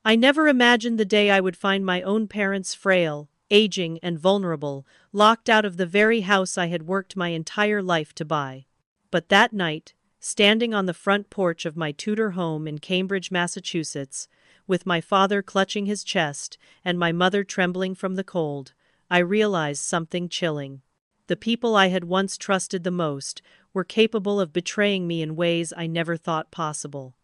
I never imagined the day I would find my own parents frail, aging, and vulnerable, locked out of the very house I had worked my entire life to buy. But that night, standing on the front porch of my Tudor home in Cambridge, Massachusetts, with my father clutching his chest and my mother trembling from the cold, I realized something chilling. The people I had once trusted the most were capable of betraying me in ways I never thought possible.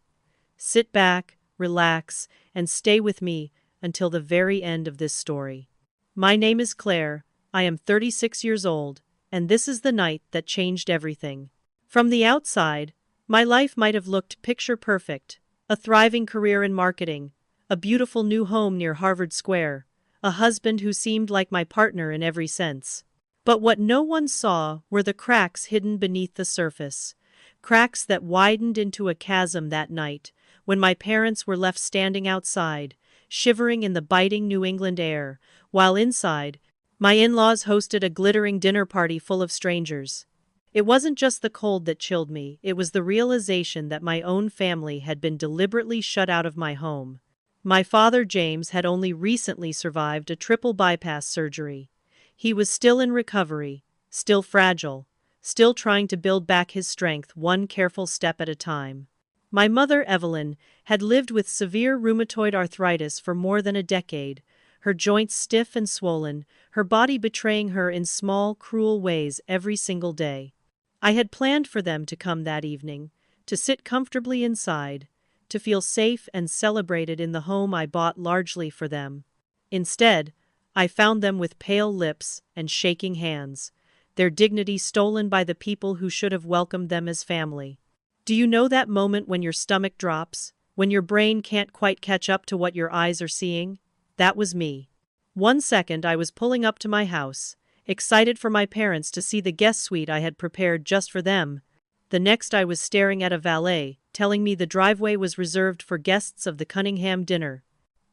Sit back, relax, and stay with me until the very end of this story. My name is Claire, I am 36 years old, and this is the night that changed everything. From the outside, my life might have looked picture perfect: a thriving career in marketing, a beautiful new home near Harvard Square, a husband who seemed like my partner in every sense. But what no one saw were the cracks hidden beneath the surface. Cracks that widened into a chasm that night, when my parents were left standing outside, shivering in the biting New England air, while inside, my in-laws hosted a glittering dinner party full of strangers. It wasn't just the cold that chilled me, it was the realization that my own family had been deliberately shut out of my home. My father, James, had only recently survived a triple bypass surgery. He was still in recovery, still fragile, still trying to build back his strength one careful step at a time. My mother, Evelyn, had lived with severe rheumatoid arthritis for more than a decade, her joints stiff and swollen, her body betraying her in small, cruel ways every single day. I had planned for them to come that evening, to sit comfortably inside, to feel safe and celebrated in the home I bought largely for them. Instead, I found them with pale lips and shaking hands, their dignity stolen by the people who should have welcomed them as family. Do you know that moment when your stomach drops, when your brain can't quite catch up to what your eyes are seeing? That was me. One second I was pulling up to my house, excited for my parents to see the guest suite I had prepared just for them. The next I was staring at a valet, telling me the driveway was reserved for guests of the Cunningham dinner.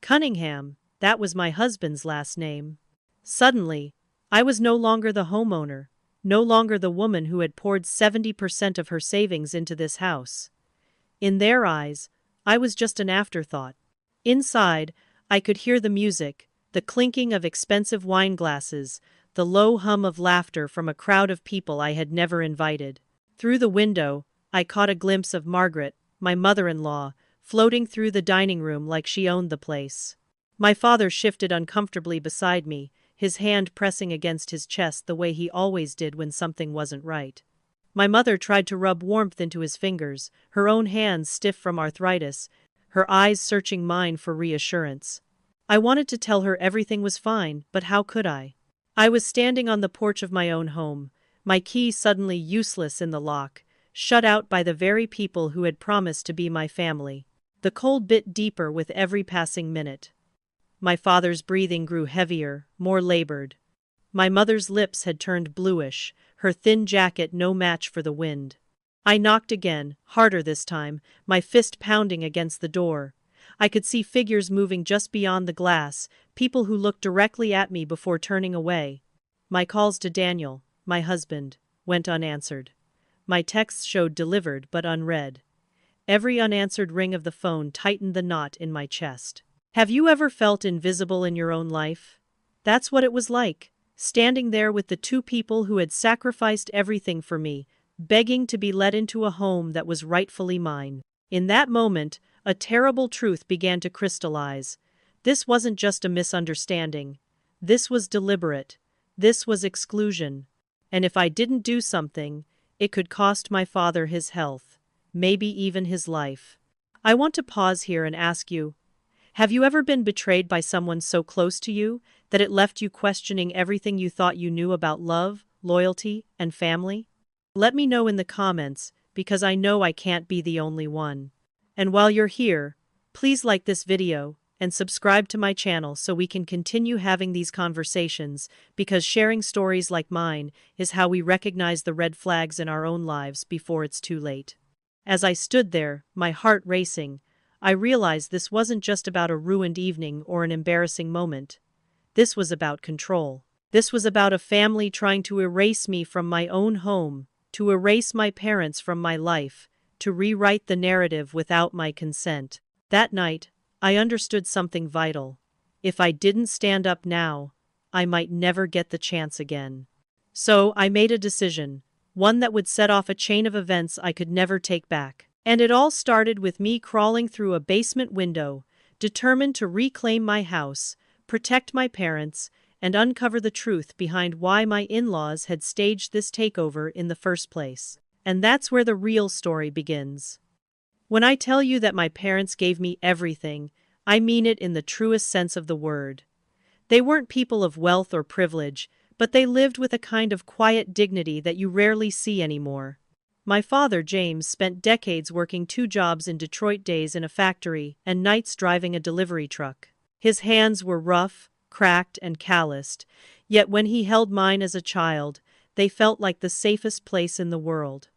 Cunningham, that was my husband's last name. Suddenly, I was no longer the homeowner, no longer the woman who had poured 70% of her savings into this house. In their eyes, I was just an afterthought. Inside, I could hear the music, the clinking of expensive wine glasses, the low hum of laughter from a crowd of people I had never invited. Through the window, I caught a glimpse of Margaret, my mother-in-law, floating through the dining room like she owned the place. My father shifted uncomfortably beside me, his hand pressing against his chest the way he always did when something wasn't right. My mother tried to rub warmth into his fingers, her own hands stiff from arthritis, her eyes searching mine for reassurance. I wanted to tell her everything was fine, but how could I? I was standing on the porch of my own home, my key suddenly useless in the lock, shut out by the very people who had promised to be my family. The cold bit deeper with every passing minute. My father's breathing grew heavier, more labored. My mother's lips had turned bluish, her thin jacket no match for the wind. I knocked again, harder this time, my fist pounding against the door. I could see figures moving just beyond the glass, people who looked directly at me before turning away. My calls to Daniel, my husband, went unanswered. My texts showed delivered but unread. Every unanswered ring of the phone tightened the knot in my chest. Have you ever felt invisible in your own life? That's what it was like, standing there with the two people who had sacrificed everything for me, begging to be let into a home that was rightfully mine. In that moment, a terrible truth began to crystallize. This wasn't just a misunderstanding. This was deliberate. This was exclusion. And if I didn't do something, it could cost my father his health, maybe even his life. I want to pause here and ask you, have you ever been betrayed by someone so close to you that it left you questioning everything you thought you knew about love, loyalty, and family? Let me know in the comments, because I know I can't be the only one. And while you're here, please like this video and subscribe to my channel so we can continue having these conversations, because sharing stories like mine is how we recognize the red flags in our own lives before it's too late. As I stood there, my heart racing, I realized this wasn't just about a ruined evening or an embarrassing moment. This was about control. This was about a family trying to erase me from my own home, to erase my parents from my life, to rewrite the narrative without my consent. That night, I understood something vital. If I didn't stand up now, I might never get the chance again. So I made a decision, one that would set off a chain of events I could never take back. And it all started with me crawling through a basement window, determined to reclaim my house, protect my parents, and uncover the truth behind why my in-laws had staged this takeover in the first place. And that's where the real story begins. When I tell you that my parents gave me everything, I mean it in the truest sense of the word. They weren't people of wealth or privilege, but they lived with a kind of quiet dignity that you rarely see anymore. My father, James, spent decades working 2 jobs in Detroit, days in a factory and nights driving a delivery truck. His hands were rough, cracked, and calloused, yet when he held mine as a child, they felt like the safest place in the world.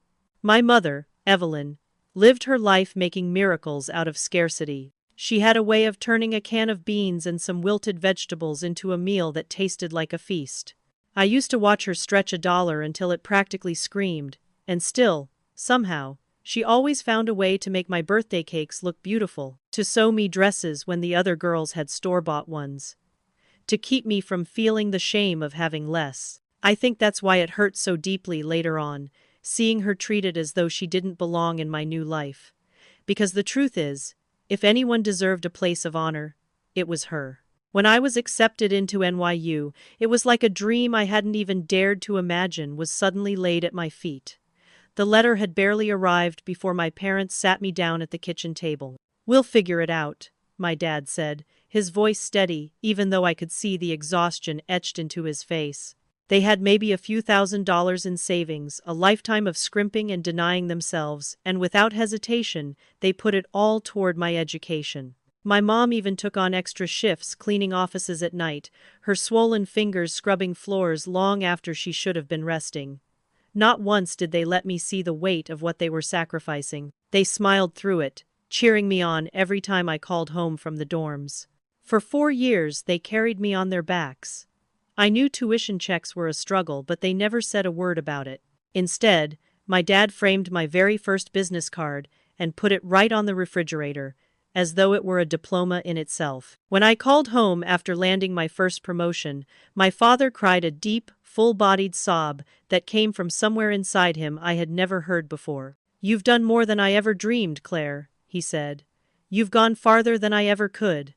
My mother, Evelyn, lived her life making miracles out of scarcity. She had a way of turning a can of beans and some wilted vegetables into a meal that tasted like a feast. I used to watch her stretch a dollar until it practically screamed, and still, somehow, she always found a way to make my birthday cakes look beautiful, to sew me dresses when the other girls had store-bought ones, to keep me from feeling the shame of having less. I think that's why it hurt so deeply later on, seeing her treated as though she didn't belong in my new life. Because the truth is, if anyone deserved a place of honor, it was her. When I was accepted into NYU, it was like a dream I hadn't even dared to imagine was suddenly laid at my feet. The letter had barely arrived before my parents sat me down at the kitchen table. "We'll figure it out," my dad said, his voice steady, even though I could see the exhaustion etched into his face. They had maybe a few $1,000s in savings, a lifetime of scrimping and denying themselves, and without hesitation, they put it all toward my education. My mom even took on extra shifts cleaning offices at night, her swollen fingers scrubbing floors long after she should have been resting. Not once did they let me see the weight of what they were sacrificing. They smiled through it, cheering me on every time I called home from the dorms. For 4 years, they carried me on their backs. I knew tuition checks were a struggle, but they never said a word about it. Instead, my dad framed my very first business card and put it right on the refrigerator, as though it were a diploma in itself. When I called home after landing my first promotion, my father cried a deep, full-bodied sob that came from somewhere inside him I had never heard before. "You've done more than I ever dreamed, Claire," he said. "You've gone farther than I ever could."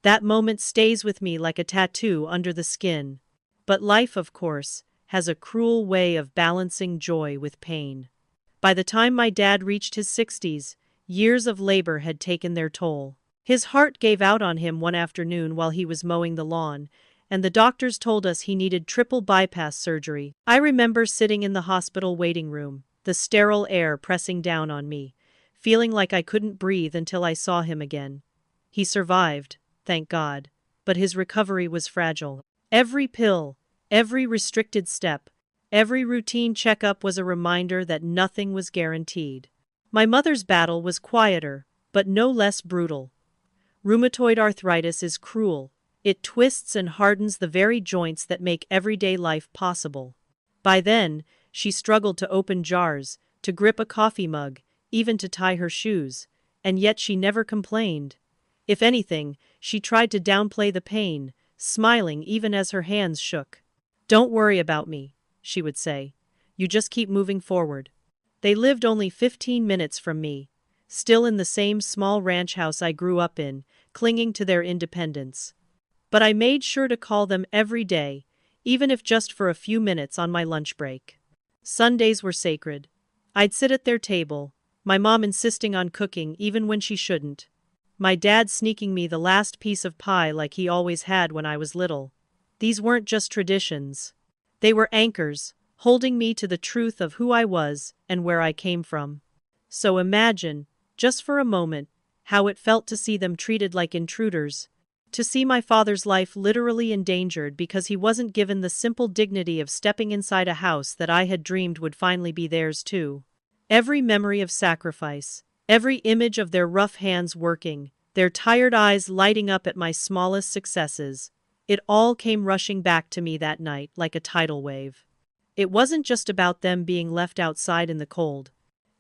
That moment stays with me like a tattoo under the skin. But life, of course, has a cruel way of balancing joy with pain. By the time my dad reached his 60s, years of labor had taken their toll. His heart gave out on him one afternoon while he was mowing the lawn, and the doctors told us he needed triple bypass surgery. I remember sitting in the hospital waiting room, the sterile air pressing down on me, feeling like I couldn't breathe until I saw him again. He survived, thank God, but his recovery was fragile. Every pill, every restricted step, every routine checkup was a reminder that nothing was guaranteed. My mother's battle was quieter, but no less brutal. Rheumatoid arthritis is cruel. It twists and hardens the very joints that make everyday life possible. By then, she struggled to open jars, to grip a coffee mug, even to tie her shoes, and yet she never complained. If anything, she tried to downplay the pain, smiling even as her hands shook. "Don't worry about me," she would say. "You just keep moving forward." They lived only 15 minutes from me, still in the same small ranch house I grew up in, clinging to their independence. But I made sure to call them every day, even if just for a few minutes on my lunch break. Sundays were sacred. I'd sit at their table, my mom insisting on cooking even when she shouldn't. My dad sneaking me the last piece of pie like he always had when I was little. These weren't just traditions. They were anchors, holding me to the truth of who I was and where I came from. So imagine, just for a moment, how it felt to see them treated like intruders. To see my father's life literally endangered because he wasn't given the simple dignity of stepping inside a house that I had dreamed would finally be theirs too. Every memory of sacrifice, every image of their rough hands working, their tired eyes lighting up at my smallest successes, it all came rushing back to me that night like a tidal wave. It wasn't just about them being left outside in the cold.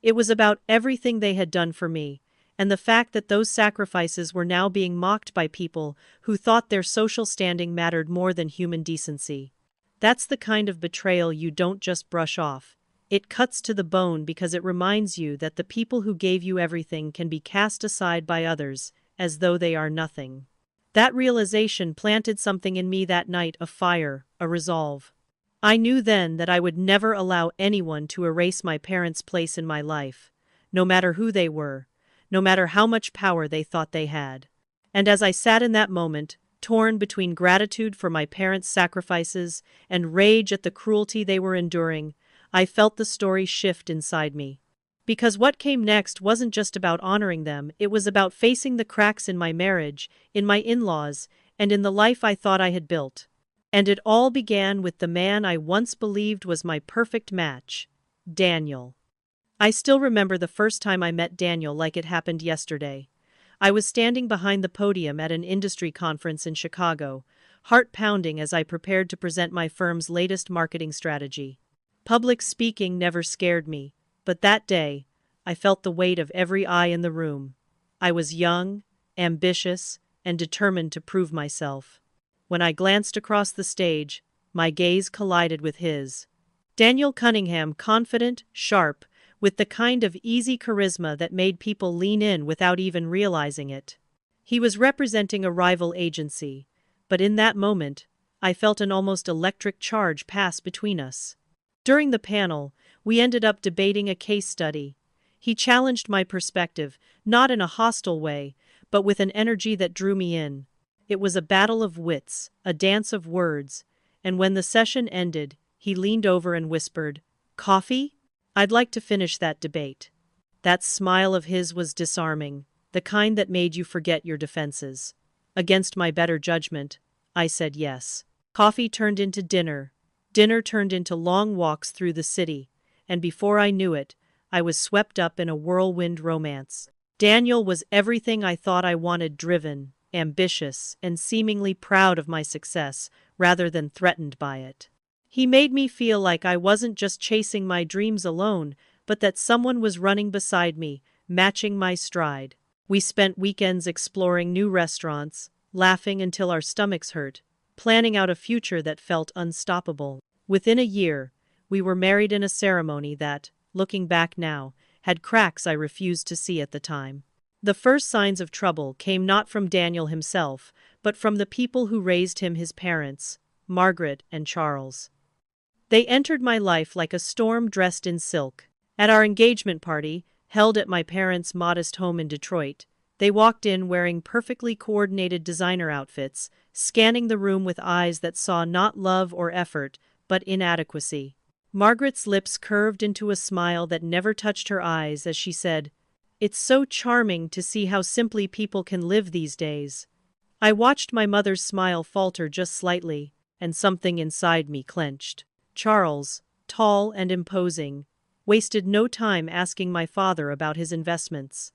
It was about everything they had done for me, and the fact that those sacrifices were now being mocked by people who thought their social standing mattered more than human decency. That's the kind of betrayal you don't just brush off. It cuts to the bone because it reminds you that the people who gave you everything can be cast aside by others, as though they are nothing. That realization planted something in me that night, a fire, a resolve. I knew then that I would never allow anyone to erase my parents' place in my life, no matter who they were, no matter how much power they thought they had. And as I sat in that moment, torn between gratitude for my parents' sacrifices and rage at the cruelty they were enduring, I felt the story shift inside me. Because what came next wasn't just about honoring them, it was about facing the cracks in my marriage, in my in-laws, and in the life I thought I had built. And it all began with the man I once believed was my perfect match, Daniel. I still remember the first time I met Daniel like it happened yesterday. I was standing behind the podium at an industry conference in Chicago, heart pounding as I prepared to present my firm's latest marketing strategy. Public speaking never scared me, but that day, I felt the weight of every eye in the room. I was young, ambitious, and determined to prove myself. When I glanced across the stage, my gaze collided with his. Daniel Cunningham, confident, sharp, with the kind of easy charisma that made people lean in without even realizing it. He was representing a rival agency, but in that moment, I felt an almost electric charge pass between us. During the panel, we ended up debating a case study. He challenged my perspective, not in a hostile way, but with an energy that drew me in. It was a battle of wits, a dance of words, and when the session ended, he leaned over and whispered, "Coffee? I'd like to finish that debate." That smile of his was disarming, the kind that made you forget your defenses. Against my better judgment, I said yes. Coffee turned into dinner. Dinner turned into long walks through the city, and before I knew it, I was swept up in a whirlwind romance. Daniel was everything I thought I wanted: driven, ambitious, and seemingly proud of my success, rather than threatened by it. He made me feel like I wasn't just chasing my dreams alone, but that someone was running beside me, matching my stride. We spent weekends exploring new restaurants, laughing until our stomachs hurt, planning out a future that felt unstoppable. Within a year, we were married in a ceremony that, looking back now, had cracks I refused to see at the time. The first signs of trouble came not from Daniel himself, but from the people who raised him: his parents, Margaret and Charles. They entered my life like a storm dressed in silk. At our engagement party, held at my parents' modest home in Detroit, they walked in wearing perfectly coordinated designer outfits, scanning the room with eyes that saw not love or effort, but inadequacy. Margaret's lips curved into a smile that never touched her eyes as she said, "It's so charming to see how simply people can live these days." I watched my mother's smile falter just slightly, and something inside me clenched. Charles, tall and imposing, wasted no time asking my father about his investments.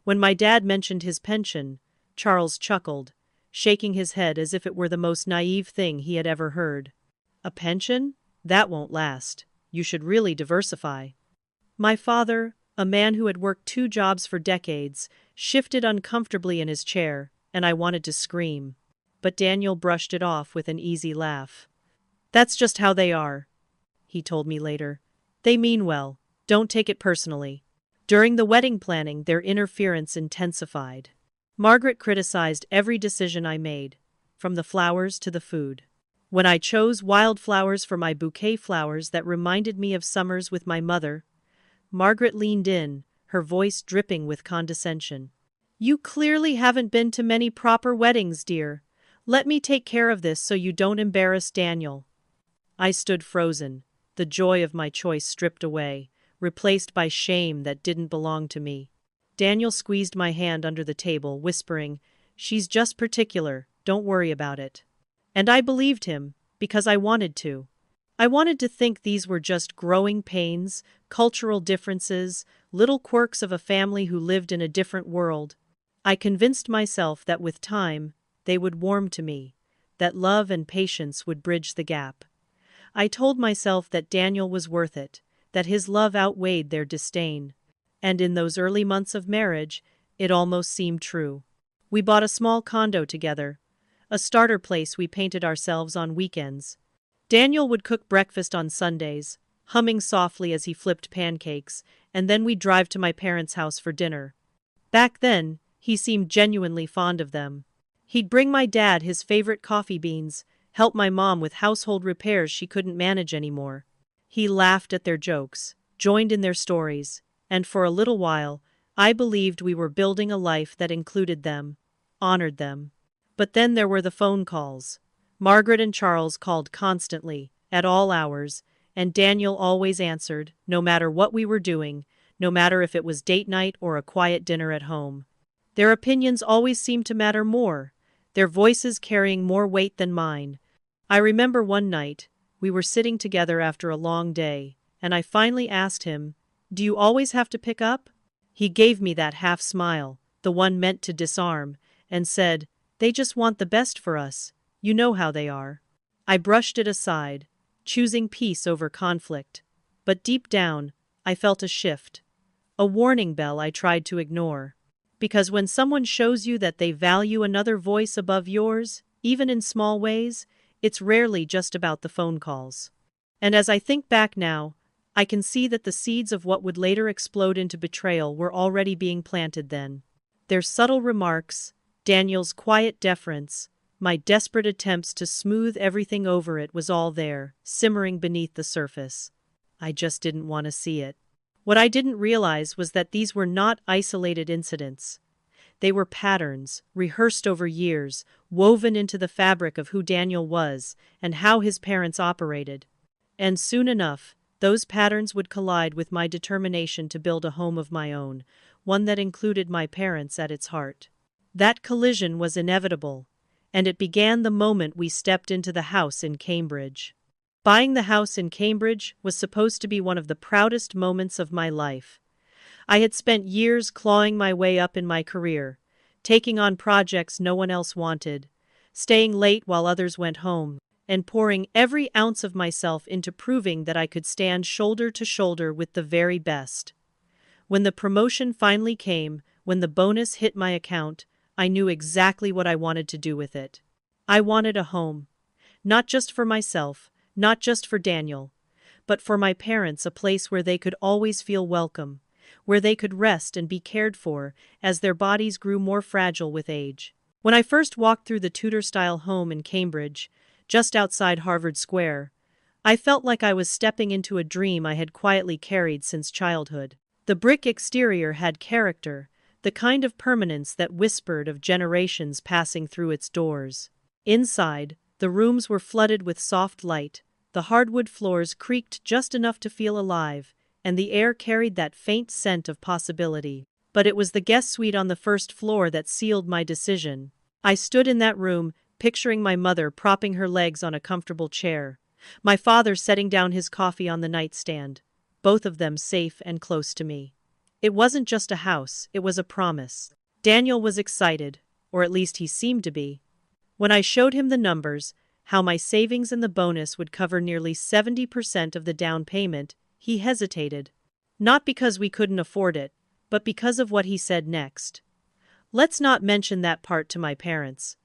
When my dad mentioned his pension, Charles chuckled, shaking his head as if it were the most naive thing he had ever heard. "A pension? That won't last. You should really diversify." My father, a man who had worked 2 jobs for decades, shifted uncomfortably in his chair, and I wanted to scream. But Daniel brushed it off with an easy laugh. "That's just how they are," he told me later. "They mean well. Don't take it personally." During the wedding planning, their interference intensified. Margaret criticized every decision I made, from the flowers to the food. When I chose wildflowers for my bouquet flowers that reminded me of summers with my mother, Margaret leaned in, her voice dripping with condescension. "You clearly haven't been to many proper weddings, dear. Let me take care of this so you don't embarrass Daniel." I stood frozen, the joy of my choice stripped away, replaced by shame that didn't belong to me. Daniel squeezed my hand under the table, whispering, "She's just particular, don't worry about it." And I believed him, because I wanted to. I wanted to think these were just growing pains, cultural differences, little quirks of a family who lived in a different world. I convinced myself that with time, they would warm to me, that love and patience would bridge the gap. I told myself that Daniel was worth it, that his love outweighed their disdain. And in those early months of marriage, it almost seemed true. We bought a small condo together, a starter place we painted ourselves on weekends. Daniel would cook breakfast on Sundays, humming softly as he flipped pancakes, and then we'd drive to my parents' house for dinner. Back then, he seemed genuinely fond of them. He'd bring my dad his favorite coffee beans, help my mom with household repairs she couldn't manage anymore. He laughed at their jokes, joined in their stories, and for a little while, I believed we were building a life that included them, honored them. But then there were the phone calls. Margaret and Charles called constantly, at all hours, and Daniel always answered, no matter what we were doing, no matter if it was date night or a quiet dinner at home. Their opinions always seemed to matter more, their voices carrying more weight than mine. I remember one night, we were sitting together after a long day, and I finally asked him, "Do you always have to pick up?" He gave me that half smile, the one meant to disarm, and said, "They just want the best for us. You know how they are." I brushed it aside, choosing peace over conflict. But deep down, I felt a shift. A warning bell I tried to ignore. Because when someone shows you that they value another voice above yours, even in small ways, it's rarely just about the phone calls. And as I think back now, I can see that the seeds of what would later explode into betrayal were already being planted then. Their subtle remarks, Daniel's quiet deference, my desperate attempts to smooth everything over it was all there, simmering beneath the surface. I just didn't want to see it. What I didn't realize was that these were not isolated incidents. They were patterns, rehearsed over years, woven into the fabric of who Daniel was and how his parents operated. And soon enough, those patterns would collide with my determination to build a home of my own, one that included my parents at its heart. That collision was inevitable, and it began the moment we stepped into the house in Cambridge. Buying the house in Cambridge was supposed to be one of the proudest moments of my life. I had spent years clawing my way up in my career, taking on projects no one else wanted, staying late while others went home, and pouring every ounce of myself into proving that I could stand shoulder to shoulder with the very best. When the promotion finally came, when the bonus hit my account, I knew exactly what I wanted to do with it. I wanted a home. Not just for myself, not just for Daniel, but for my parents, a place where they could always feel welcome, where they could rest and be cared for as their bodies grew more fragile with age. When I first walked through the Tudor-style home in Cambridge, just outside Harvard Square, I felt like I was stepping into a dream I had quietly carried since childhood. The brick exterior had character, the kind of permanence that whispered of generations passing through its doors. Inside, the rooms were flooded with soft light, the hardwood floors creaked just enough to feel alive, and the air carried that faint scent of possibility. But it was the guest suite on the first floor that sealed my decision. I stood in that room, picturing my mother propping her legs on a comfortable chair, my father setting down his coffee on the nightstand, both of them safe and close to me. It wasn't just a house, it was a promise. Daniel was excited, or at least he seemed to be. When I showed him the numbers, how my savings and the bonus would cover nearly 70% of the down payment, he hesitated. Not because we couldn't afford it, but because of what he said next. "Let's not mention that part to my parents.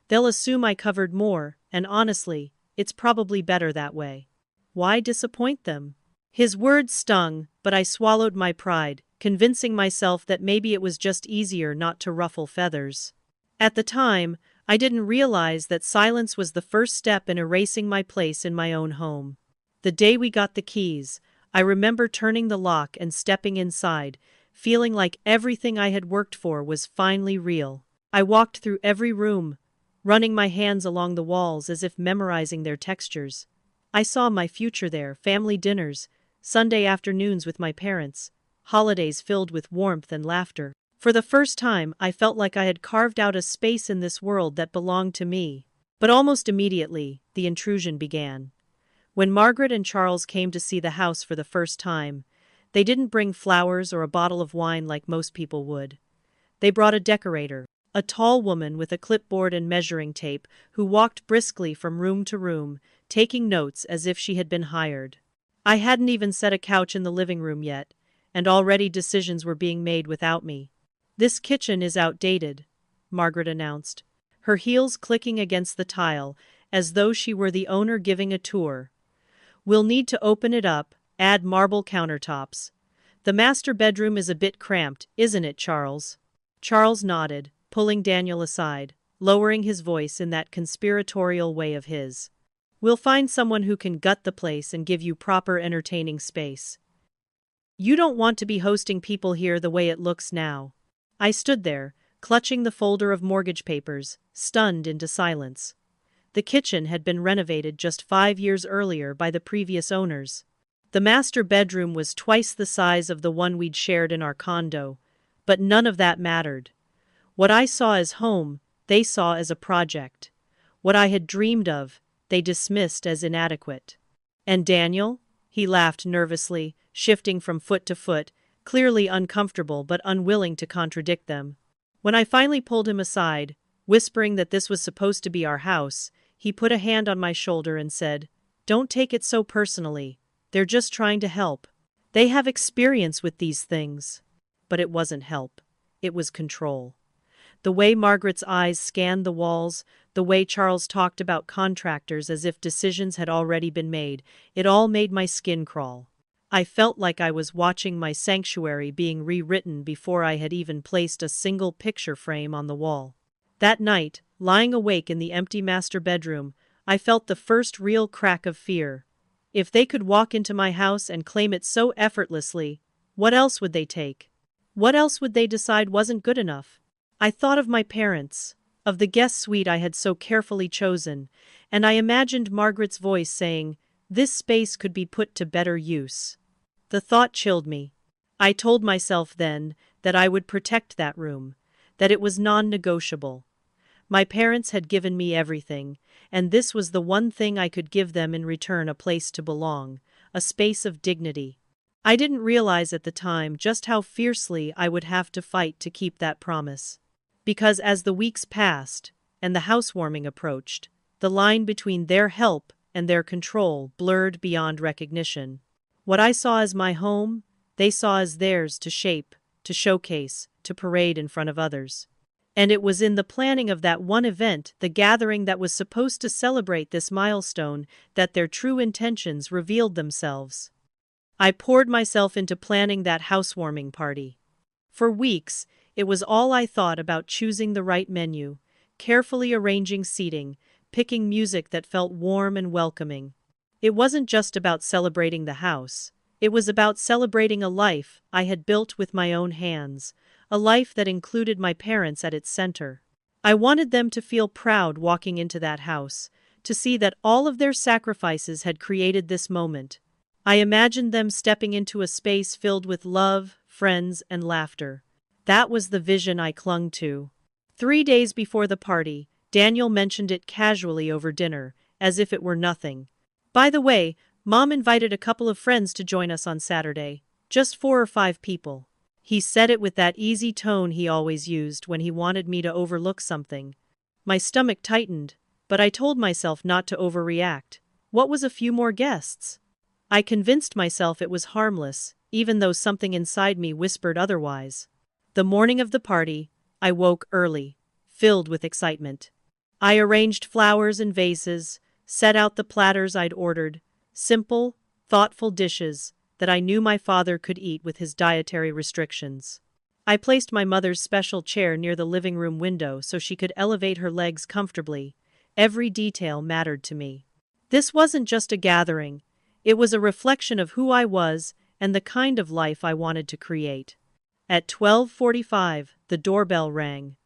They'll assume I covered more, and honestly, it's probably better that way." Why disappoint them? His words stung, but I swallowed my pride, convincing myself that maybe it was just easier not to ruffle feathers. At the time, I didn't realize that silence was the first step in erasing my place in my own home. The day we got the keys, I remember turning the lock and stepping inside, feeling like everything I had worked for was finally real. I walked through every room, running my hands along the walls as if memorizing their textures. I saw my future there, family dinners, Sunday afternoons with my parents, holidays filled with warmth and laughter. For the first time, I felt like I had carved out a space in this world that belonged to me. But almost immediately, the intrusion began. When Margaret and Charles came to see the house for the first time, they didn't bring flowers or a bottle of wine like most people would. They brought a decorator, a tall woman with a clipboard and measuring tape, who walked briskly from room to room, taking notes as if she had been hired. I hadn't even set a couch in the living room yet, and already decisions were being made without me. "This kitchen is outdated," Margaret announced, her heels clicking against the tile, as though she were the owner giving a tour. "We'll need to open it up, add marble countertops. The master bedroom is a bit cramped, isn't it, Charles?" Charles nodded, pulling Daniel aside, lowering his voice in that conspiratorial way of his. "We'll find someone who can gut the place and give you proper entertaining space. You don't want to be hosting people here the way it looks now." I stood there, clutching the folder of mortgage papers, stunned into silence. The kitchen had been renovated just 5 years earlier by the previous owners. The master bedroom was twice the size of the one we'd shared in our condo, but none of that mattered. What I saw as home, they saw as a project. What I had dreamed of, they dismissed as inadequate. "And Daniel?" He laughed nervously, shifting from foot to foot, clearly uncomfortable but unwilling to contradict them. When I finally pulled him aside, whispering that this was supposed to be our house, he put a hand on my shoulder and said, "Don't take it so personally. They're just trying to help. They have experience with these things." But it wasn't help. It was control. The way Margaret's eyes scanned the walls, the way Charles talked about contractors as if decisions had already been made, it all made my skin crawl. I felt like I was watching my sanctuary being rewritten before I had even placed a single picture frame on the wall. That night, lying awake in the empty master bedroom, I felt the first real crack of fear. If they could walk into my house and claim it so effortlessly, what else would they take? What else would they decide wasn't good enough? I thought of my parents, of the guest suite I had so carefully chosen, and I imagined Margaret's voice saying, "This space could be put to better use." The thought chilled me. I told myself then that I would protect that room, that it was non-negotiable. My parents had given me everything, and this was the one thing I could give them in return: a place to belong, a space of dignity. I didn't realize at the time just how fiercely I would have to fight to keep that promise. Because as the weeks passed, and the housewarming approached, the line between their help and their control blurred beyond recognition. What I saw as my home, they saw as theirs to shape, to showcase, to parade in front of others. And it was in the planning of that one event, the gathering that was supposed to celebrate this milestone, that their true intentions revealed themselves. I poured myself into planning that housewarming party. For weeks, it was all I thought about: choosing the right menu, carefully arranging seating, picking music that felt warm and welcoming. It wasn't just about celebrating the house. It was about celebrating a life I had built with my own hands, a life that included my parents at its center. I wanted them to feel proud walking into that house, to see that all of their sacrifices had created this moment. I imagined them stepping into a space filled with love, friends, and laughter. That was the vision I clung to. 3 days before the party, Daniel mentioned it casually over dinner, as if it were nothing. "By the way, Mom invited a couple of friends to join us on Saturday. Just 4 or 5 people." He said it with that easy tone he always used when he wanted me to overlook something. My stomach tightened, but I told myself not to overreact. What was a few more guests? I convinced myself it was harmless, even though something inside me whispered otherwise. The morning of the party, I woke early, filled with excitement. I arranged flowers and vases, set out the platters I'd ordered, simple, thoughtful dishes that I knew my father could eat with his dietary restrictions. I placed my mother's special chair near the living room window so she could elevate her legs comfortably. Every detail mattered to me. This wasn't just a gathering, it was a reflection of who I was and the kind of life I wanted to create. At 12:45, the doorbell rang.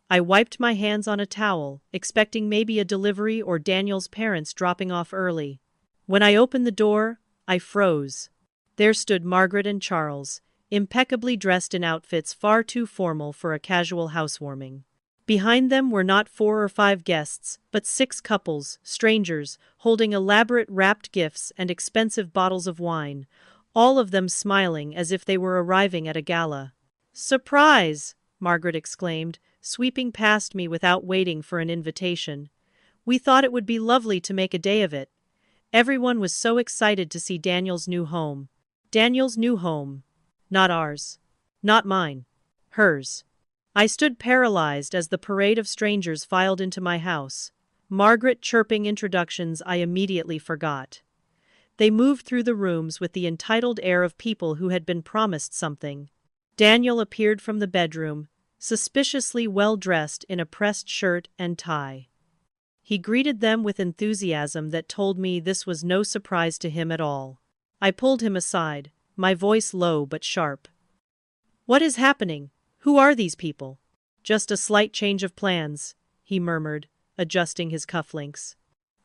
I wiped my hands on a towel, expecting maybe a delivery or Daniel's parents dropping off early. When I opened the door, I froze. There stood Margaret and Charles, impeccably dressed in outfits far too formal for a casual housewarming. Behind them were not 4 or 5 guests, but 6 couples, strangers, holding elaborate wrapped gifts and expensive bottles of wine, all of them smiling as if they were arriving at a gala. "Surprise!" Margaret exclaimed, sweeping past me without waiting for an invitation. "We thought it would be lovely to make a day of it." Everyone was so excited to see Daniel's new home. Daniel's new home. Not ours. Not mine. Hers. I stood paralyzed as the parade of strangers filed into my house. Margaret chirping introductions I immediately forgot. They moved through the rooms with the entitled air of people who had been promised something. Daniel appeared from the bedroom, suspiciously well-dressed in a pressed shirt and tie. He greeted them with enthusiasm that told me this was no surprise to him at all. I pulled him aside, my voice low but sharp. "What is happening? Who are these people?" "Just a slight change of plans," he murmured, adjusting his cufflinks.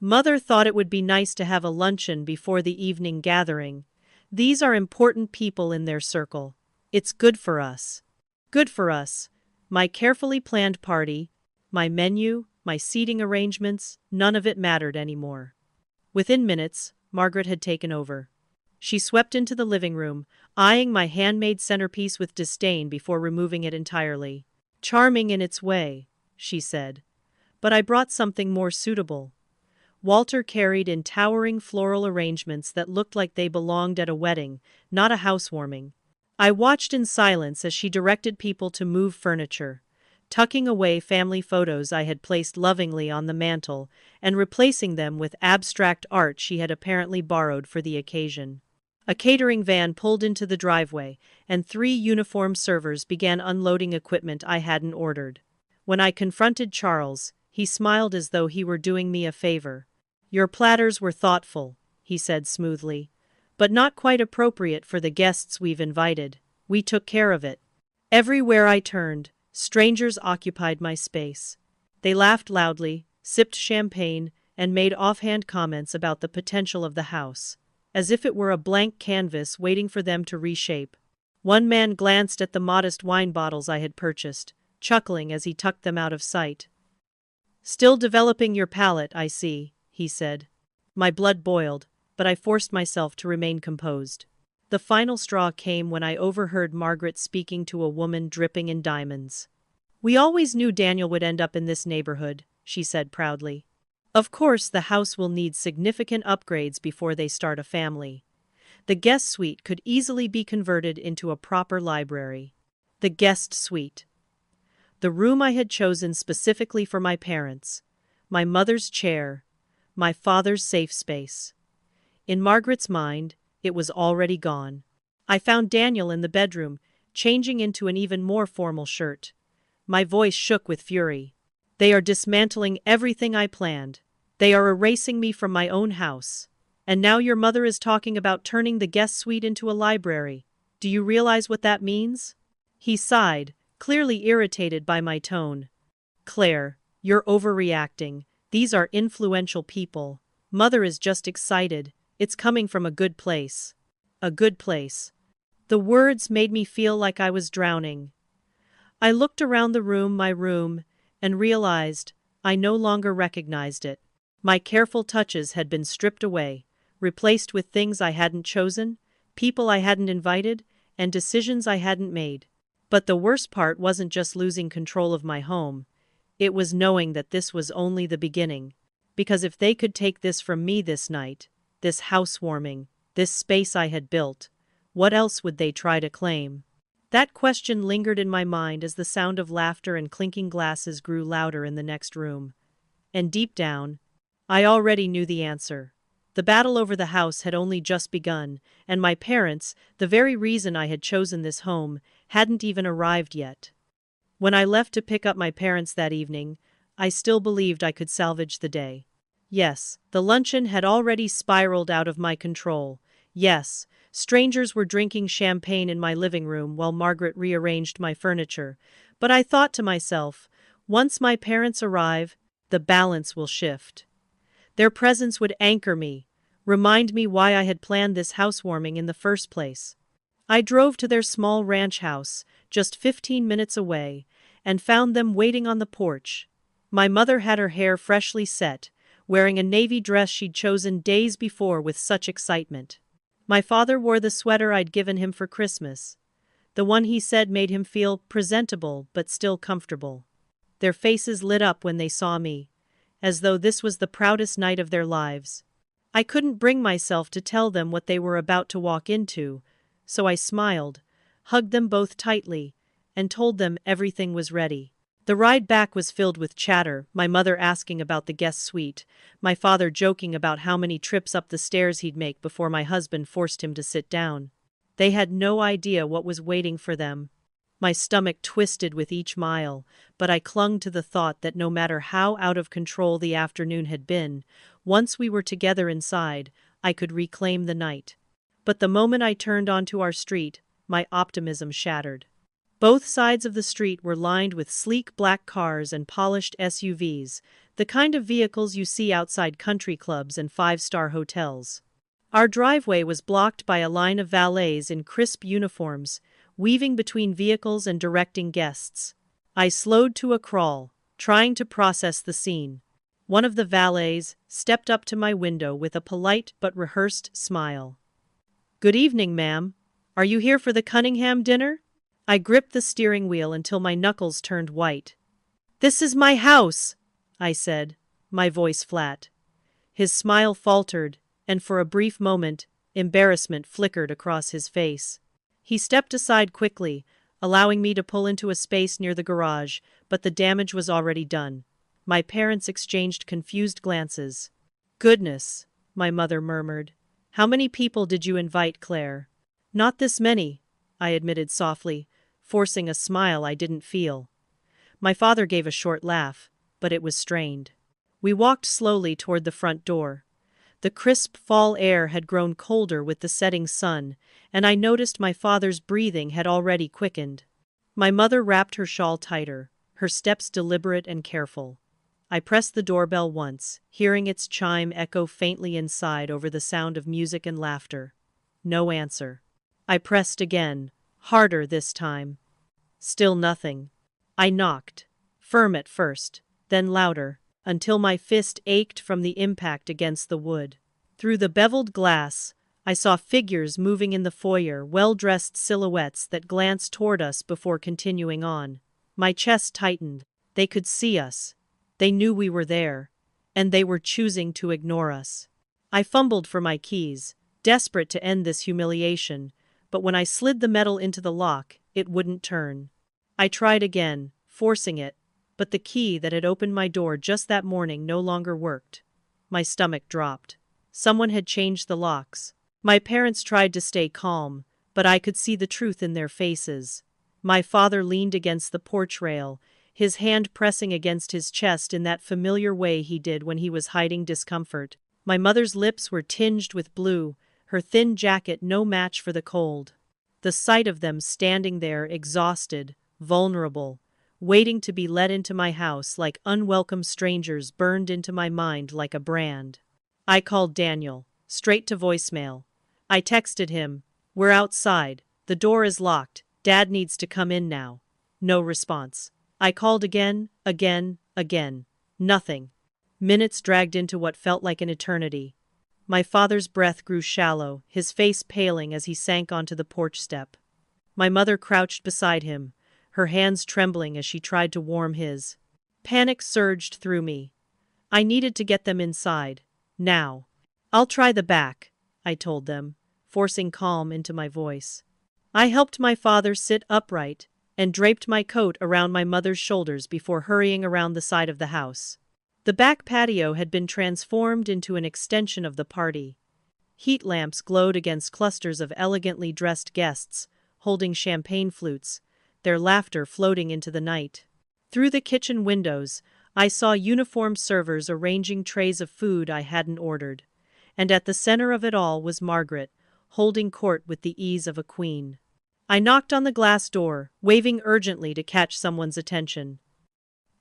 "Mother thought it would be nice to have a luncheon before the evening gathering. These are important people in their circle. It's good for us." Good for us. My carefully planned party, my menu, my seating arrangements, none of it mattered anymore. Within minutes, Margaret had taken over. She swept into the living room, eyeing my handmade centerpiece with disdain before removing it entirely. "Charming in its way," she said. "But I brought something more suitable." Walter carried in towering floral arrangements that looked like they belonged at a wedding, not a housewarming. I watched in silence as she directed people to move furniture, tucking away family photos I had placed lovingly on the mantel and replacing them with abstract art she had apparently borrowed for the occasion. A catering van pulled into the driveway, and 3 uniformed servers began unloading equipment I hadn't ordered. When I confronted Charles, he smiled as though he were doing me a favor. "Your platters were thoughtful," he said smoothly, "but not quite appropriate for the guests we've invited. We took care of it." Everywhere I turned, strangers occupied my space. They laughed loudly, sipped champagne, and made offhand comments about the potential of the house, as if it were a blank canvas waiting for them to reshape. One man glanced at the modest wine bottles I had purchased, chuckling as he tucked them out of sight. "Still developing your palate, I see," he said. My blood boiled, but I forced myself to remain composed. The final straw came when I overheard Margaret speaking to a woman dripping in diamonds. "We always knew Daniel would end up in this neighborhood," she said proudly. "Of course, the house will need significant upgrades before they start a family. The guest suite could easily be converted into a proper library." The guest suite. The room I had chosen specifically for my parents. My mother's chair. My father's safe space. In Margaret's mind, it was already gone. I found Daniel in the bedroom, changing into an even more formal shirt. My voice shook with fury. "They are dismantling everything I planned. They are erasing me from my own house. And now your mother is talking about turning the guest suite into a library. Do you realize what that means?" He sighed, clearly irritated by my tone. "Claire, you're overreacting. These are influential people. Mother is just excited. It's coming from a good place." A good place. The words made me feel like I was drowning. I looked around the room, my room, and realized I no longer recognized it. My careful touches had been stripped away, replaced with things I hadn't chosen, people I hadn't invited, and decisions I hadn't made. But the worst part wasn't just losing control of my home. It was knowing that this was only the beginning. Because if they could take this from me this night, this housewarming, this space I had built, what else would they try to claim? That question lingered in my mind as the sound of laughter and clinking glasses grew louder in the next room. And deep down, I already knew the answer. The battle over the house had only just begun, and my parents, the very reason I had chosen this home, hadn't even arrived yet. When I left to pick up my parents that evening, I still believed I could salvage the day. Yes, the luncheon had already spiraled out of my control. Yes, strangers were drinking champagne in my living room while Margaret rearranged my furniture. But I thought to myself, once my parents arrive, the balance will shift. Their presence would anchor me, remind me why I had planned this housewarming in the first place. I drove to their small ranch house, just 15 minutes away, and found them waiting on the porch. My mother had her hair freshly set, wearing a navy dress she'd chosen days before with such excitement. My father wore the sweater I'd given him for Christmas, the one he said made him feel presentable but still comfortable. Their faces lit up when they saw me, as though this was the proudest night of their lives. I couldn't bring myself to tell them what they were about to walk into, so I smiled, hugged them both tightly, and told them everything was ready. The ride back was filled with chatter, my mother asking about the guest suite, my father joking about how many trips up the stairs he'd make before my husband forced him to sit down. They had no idea what was waiting for them. My stomach twisted with each mile, but I clung to the thought that no matter how out of control the afternoon had been, once we were together inside, I could reclaim the night. But the moment I turned onto our street, my optimism shattered. Both sides of the street were lined with sleek black cars and polished SUVs, the kind of vehicles you see outside country clubs and five-star hotels. Our driveway was blocked by a line of valets in crisp uniforms, weaving between vehicles and directing guests. I slowed to a crawl, trying to process the scene. One of the valets stepped up to my window with a polite but rehearsed smile. "Good evening, ma'am. Are you here for the Cunningham dinner?" I gripped the steering wheel until my knuckles turned white. "This is my house," I said, my voice flat. His smile faltered, and for a brief moment, embarrassment flickered across his face. He stepped aside quickly, allowing me to pull into a space near the garage, but the damage was already done. My parents exchanged confused glances. "Goodness," my mother murmured. "How many people did you invite, Claire?" "Not this many," I admitted softly, forcing a smile I didn't feel. My father gave a short laugh, but it was strained. We walked slowly toward the front door. The crisp fall air had grown colder with the setting sun, and I noticed my father's breathing had already quickened. My mother wrapped her shawl tighter, her steps deliberate and careful. I pressed the doorbell once, hearing its chime echo faintly inside over the sound of music and laughter. No answer. I pressed again, harder this time. Still nothing. I knocked, firm at first, then louder, until my fist ached from the impact against the wood. Through the beveled glass, I saw figures moving in the foyer, well-dressed silhouettes that glanced toward us before continuing on. My chest tightened. They could see us. They knew we were there, and they were choosing to ignore us. I fumbled for my keys, desperate to end this humiliation, but when I slid the metal into the lock, it wouldn't turn. I tried again, forcing it, but the key that had opened my door just that morning no longer worked. My stomach dropped. Someone had changed the locks. My parents tried to stay calm, but I could see the truth in their faces. My father leaned against the porch rail, his hand pressing against his chest in that familiar way he did when he was hiding discomfort. My mother's lips were tinged with blue, her thin jacket no match for the cold. The sight of them standing there exhausted, vulnerable, waiting to be let into my house like unwelcome strangers burned into my mind like a brand. I called Daniel, straight to voicemail. I texted him, "We're outside, the door is locked, Dad needs to come in now." No response. I called again. Nothing. Minutes dragged into what felt like an eternity. My father's breath grew shallow, his face paling as he sank onto the porch step. My mother crouched beside him, her hands trembling as she tried to warm his. Panic surged through me. I needed to get them inside. Now. "I'll try the back," I told them, forcing calm into my voice. I helped my father sit upright and draped my coat around my mother's shoulders before hurrying around the side of the house. The back patio had been transformed into an extension of the party. Heat lamps glowed against clusters of elegantly dressed guests, holding champagne flutes, their laughter floating into the night. Through the kitchen windows, I saw uniformed servers arranging trays of food I hadn't ordered. And at the center of it all was Margaret, holding court with the ease of a queen. I knocked on the glass door, waving urgently to catch someone's attention.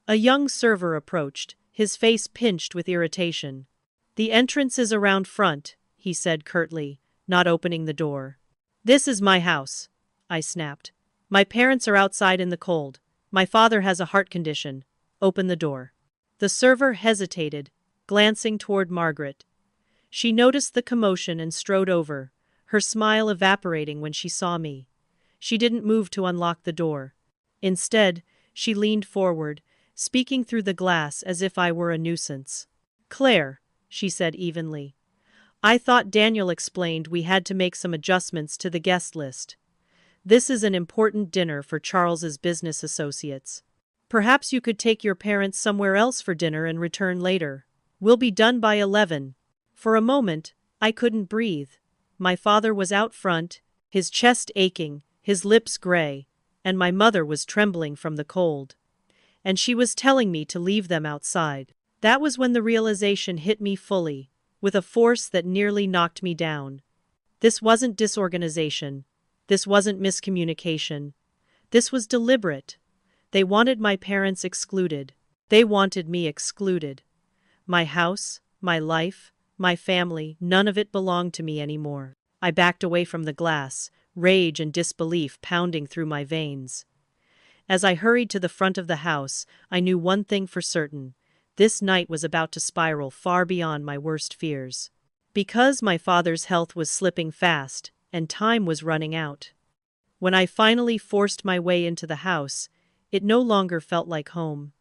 A young server approached, his face pinched with irritation. "The entrance is around front," he said curtly, not opening the door. "This is my house," I snapped. "My parents are outside in the cold. My father has a heart condition. Open the door." The server hesitated, glancing toward Margaret. She noticed the commotion and strode over, her smile evaporating when she saw me. She didn't move to unlock the door. Instead, she leaned forward, speaking through the glass as if I were a nuisance. "Claire," she said evenly. "I thought Daniel explained we had to make some adjustments to the guest list. This is an important dinner for Charles's business associates. Perhaps you could take your parents somewhere else for dinner and return later. We'll be done by 11. For a moment, I couldn't breathe. My father was out front, his chest aching, his lips gray, and my mother was trembling from the cold. And she was telling me to leave them outside. That was when the realization hit me fully, with a force that nearly knocked me down. This wasn't disorganization. This wasn't miscommunication. This was deliberate. They wanted my parents excluded. They wanted me excluded. My house, my life, my family, none of it belonged to me anymore. I backed away from the glass, rage and disbelief pounding through my veins. As I hurried to the front of the house, I knew one thing for certain. This night was about to spiral far beyond my worst fears. Because my father's health was slipping fast, and time was running out. When I finally forced my way into the house, it no longer felt like home.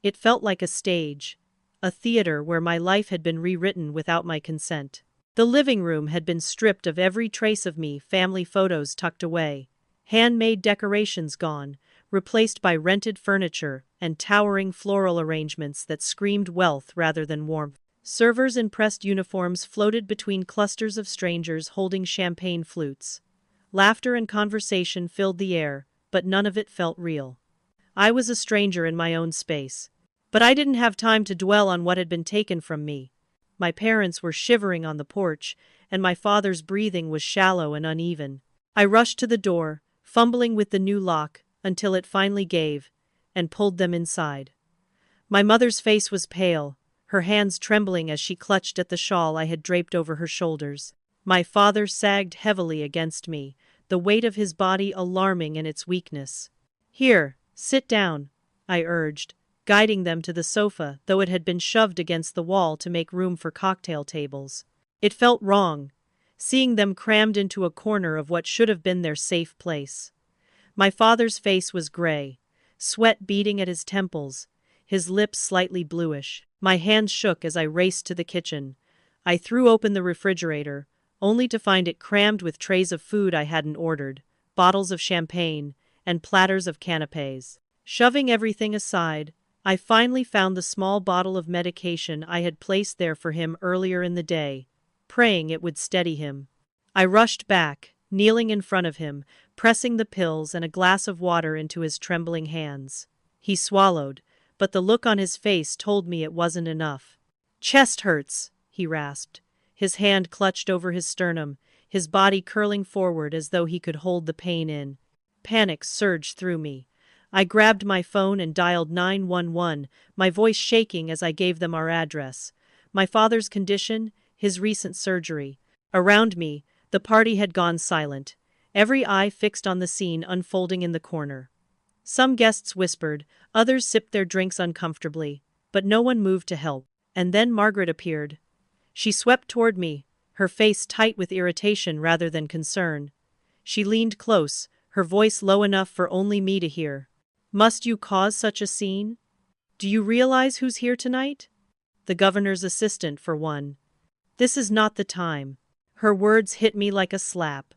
It felt like a stage, a theater where my life had been rewritten without my consent. The living room had been stripped of every trace of me, family photos tucked away, handmade decorations gone, replaced by rented furniture and towering floral arrangements that screamed wealth rather than warmth. Servers in pressed uniforms floated between clusters of strangers holding champagne flutes. Laughter and conversation filled the air, but none of it felt real. I was a stranger in my own space. But I didn't have time to dwell on what had been taken from me. My parents were shivering on the porch, and my father's breathing was shallow and uneven. I rushed to the door, fumbling with the new lock, until it finally gave, and pulled them inside. My mother's face was pale, her hands trembling as she clutched at the shawl I had draped over her shoulders. My father sagged heavily against me, the weight of his body alarming in its weakness. "Here, sit down," I urged, guiding them to the sofa, though it had been shoved against the wall to make room for cocktail tables. It felt wrong, seeing them crammed into a corner of what should have been their safe place. My father's face was gray, sweat beading at his temples, his lips slightly bluish. My hands shook as I raced to the kitchen. I threw open the refrigerator, only to find it crammed with trays of food I hadn't ordered, bottles of champagne, and platters of canapés. Shoving everything aside, I finally found the small bottle of medication I had placed there for him earlier in the day, praying it would steady him. I rushed back, kneeling in front of him, pressing the pills and a glass of water into his trembling hands. He swallowed, but the look on his face told me it wasn't enough. "Chest hurts," he rasped. His hand clutched over his sternum, his body curling forward as though he could hold the pain in. Panic surged through me. I grabbed my phone and dialed 911, my voice shaking as I gave them our address. My father's condition, his recent surgery. Around me, the party had gone silent, every eye fixed on the scene unfolding in the corner. Some guests whispered, others sipped their drinks uncomfortably, but no one moved to help. And then Margaret appeared. She swept toward me, her face tight with irritation rather than concern. She leaned close, her voice low enough for only me to hear. "Must you cause such a scene? Do you realize who's here tonight? The governor's assistant, for one. This is not the time." Her words hit me like a slap.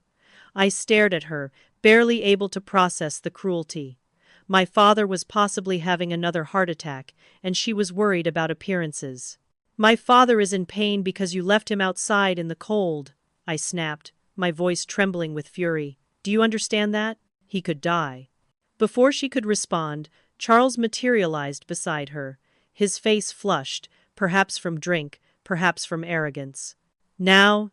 I stared at her, barely able to process the cruelty. My father was possibly having another heart attack, and she was worried about appearances. "My father is in pain because you left him outside in the cold," I snapped, my voice trembling with fury. "Do you understand that? He could die." Before she could respond, Charles materialized beside her, his face flushed, perhaps from drink, perhaps from arrogance. Now,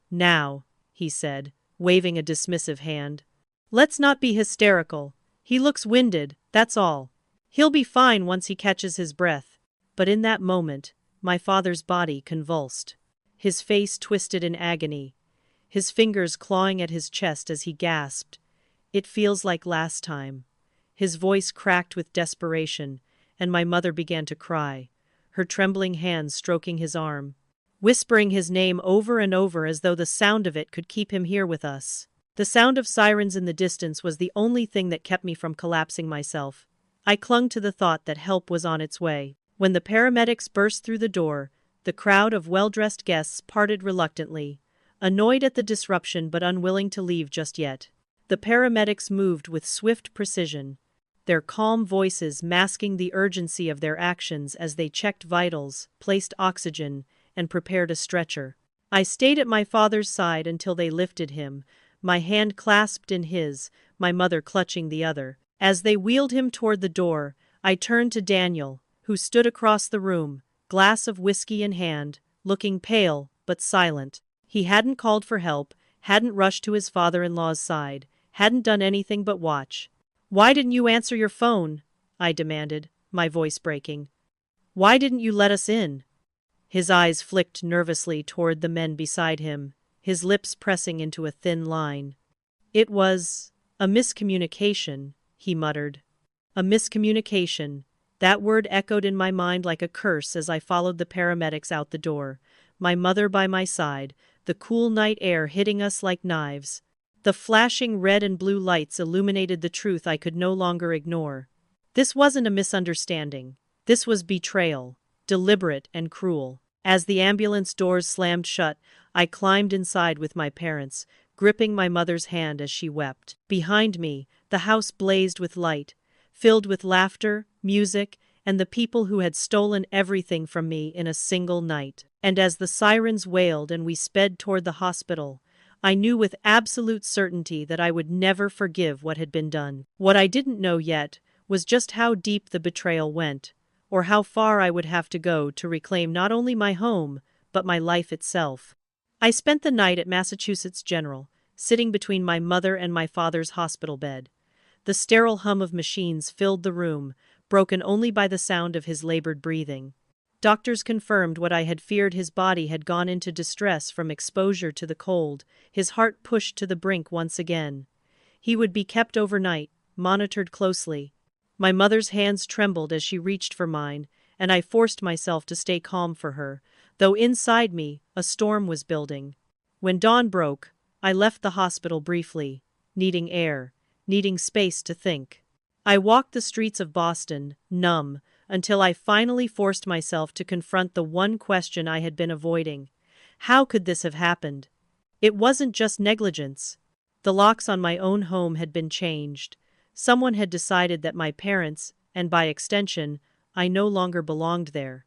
he said, waving a dismissive hand. "Let's not be hysterical. He looks winded, that's all. He'll be fine once he catches his breath." But in that moment, my father's body convulsed. His face twisted in agony, his fingers clawing at his chest as he gasped. "It feels like last time." His voice cracked with desperation, and my mother began to cry, her trembling hands stroking his arm, whispering his name over and over as though the sound of it could keep him here with us. The sound of sirens in the distance was the only thing that kept me from collapsing myself. I clung to the thought that help was on its way. When the paramedics burst through the door, the crowd of well-dressed guests parted reluctantly, annoyed at the disruption but unwilling to leave just yet. The paramedics moved with swift precision, their calm voices masking the urgency of their actions as they checked vitals, placed oxygen, and prepared a stretcher. I stayed at my father's side until they lifted him, my hand clasped in his, my mother clutching the other. As they wheeled him toward the door, I turned to Daniel, who stood across the room, glass of whiskey in hand, looking pale but silent. He hadn't called for help, hadn't rushed to his father-in-law's side, hadn't done anything but watch. "Why didn't you answer your phone?" I demanded, my voice breaking. "Why didn't you let us in?" His eyes flicked nervously toward the men beside him, his lips pressing into a thin line. "It was a miscommunication," he muttered. A miscommunication. That word echoed in my mind like a curse as I followed the paramedics out the door, my mother by my side, the cool night air hitting us like knives. The flashing red and blue lights illuminated the truth I could no longer ignore. This wasn't a misunderstanding. This was betrayal, deliberate and cruel. As the ambulance doors slammed shut, I climbed inside with my parents, gripping my mother's hand as she wept. Behind me, the house blazed with light, filled with laughter, music, and the people who had stolen everything from me in a single night. And as the sirens wailed and we sped toward the hospital, I knew with absolute certainty that I would never forgive what had been done. What I didn't know yet was just how deep the betrayal went, or how far I would have to go to reclaim not only my home, but my life itself. I spent the night at Massachusetts General, sitting between my mother and my father's hospital bed. The sterile hum of machines filled the room, broken only by the sound of his labored breathing. Doctors confirmed what I had feared: his body had gone into distress from exposure to the cold, his heart pushed to the brink once again. He would be kept overnight, monitored closely. My mother's hands trembled as she reached for mine, and I forced myself to stay calm for her, though inside me, a storm was building. When dawn broke, I left the hospital briefly, needing air, needing space to think. I walked the streets of Boston, numb, until I finally forced myself to confront the one question I had been avoiding. How could this have happened? It wasn't just negligence. The locks on my own home had been changed. Someone had decided that my parents, and by extension, I no longer belonged there.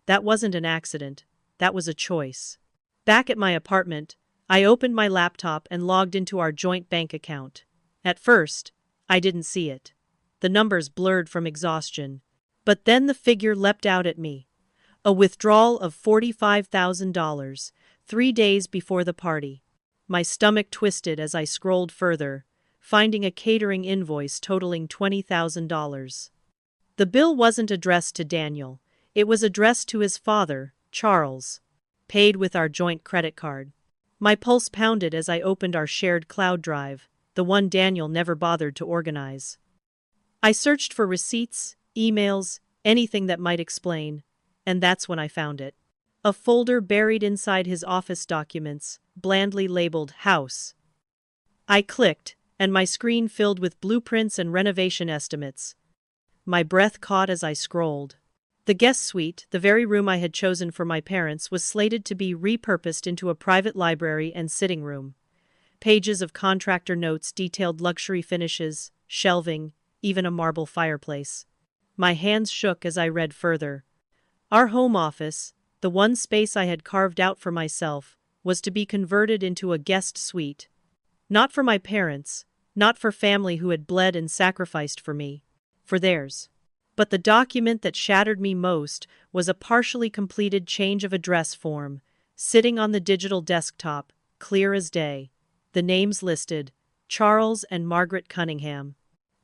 That wasn't an accident. That was a choice. Back at my apartment, I opened my laptop and logged into our joint bank account. At first, I didn't see it. The numbers blurred from exhaustion. But then the figure leapt out at me. A withdrawal of $45,000, 3 days before the party. My stomach twisted as I scrolled further, finding a catering invoice totaling $20,000. The bill wasn't addressed to Daniel. It was addressed to his father, Charles. Paid with our joint credit card. My pulse pounded as I opened our shared cloud drive, the one Daniel never bothered to organize. I searched for receipts, emails, anything that might explain, and that's when I found it. A folder buried inside his office documents, blandly labeled House. I clicked, and my screen filled with blueprints and renovation estimates. My breath caught as I scrolled. The guest suite, the very room I had chosen for my parents, was slated to be repurposed into a private library and sitting room. Pages of contractor notes detailed luxury finishes, shelving, even a marble fireplace. My hands shook as I read further. Our home office, the one space I had carved out for myself, was to be converted into a guest suite. Not for my parents, not for family who had bled and sacrificed for me, for theirs. But the document that shattered me most was a partially completed change of address form, sitting on the digital desktop, clear as day. The names listed: Charles and Margaret Cunningham.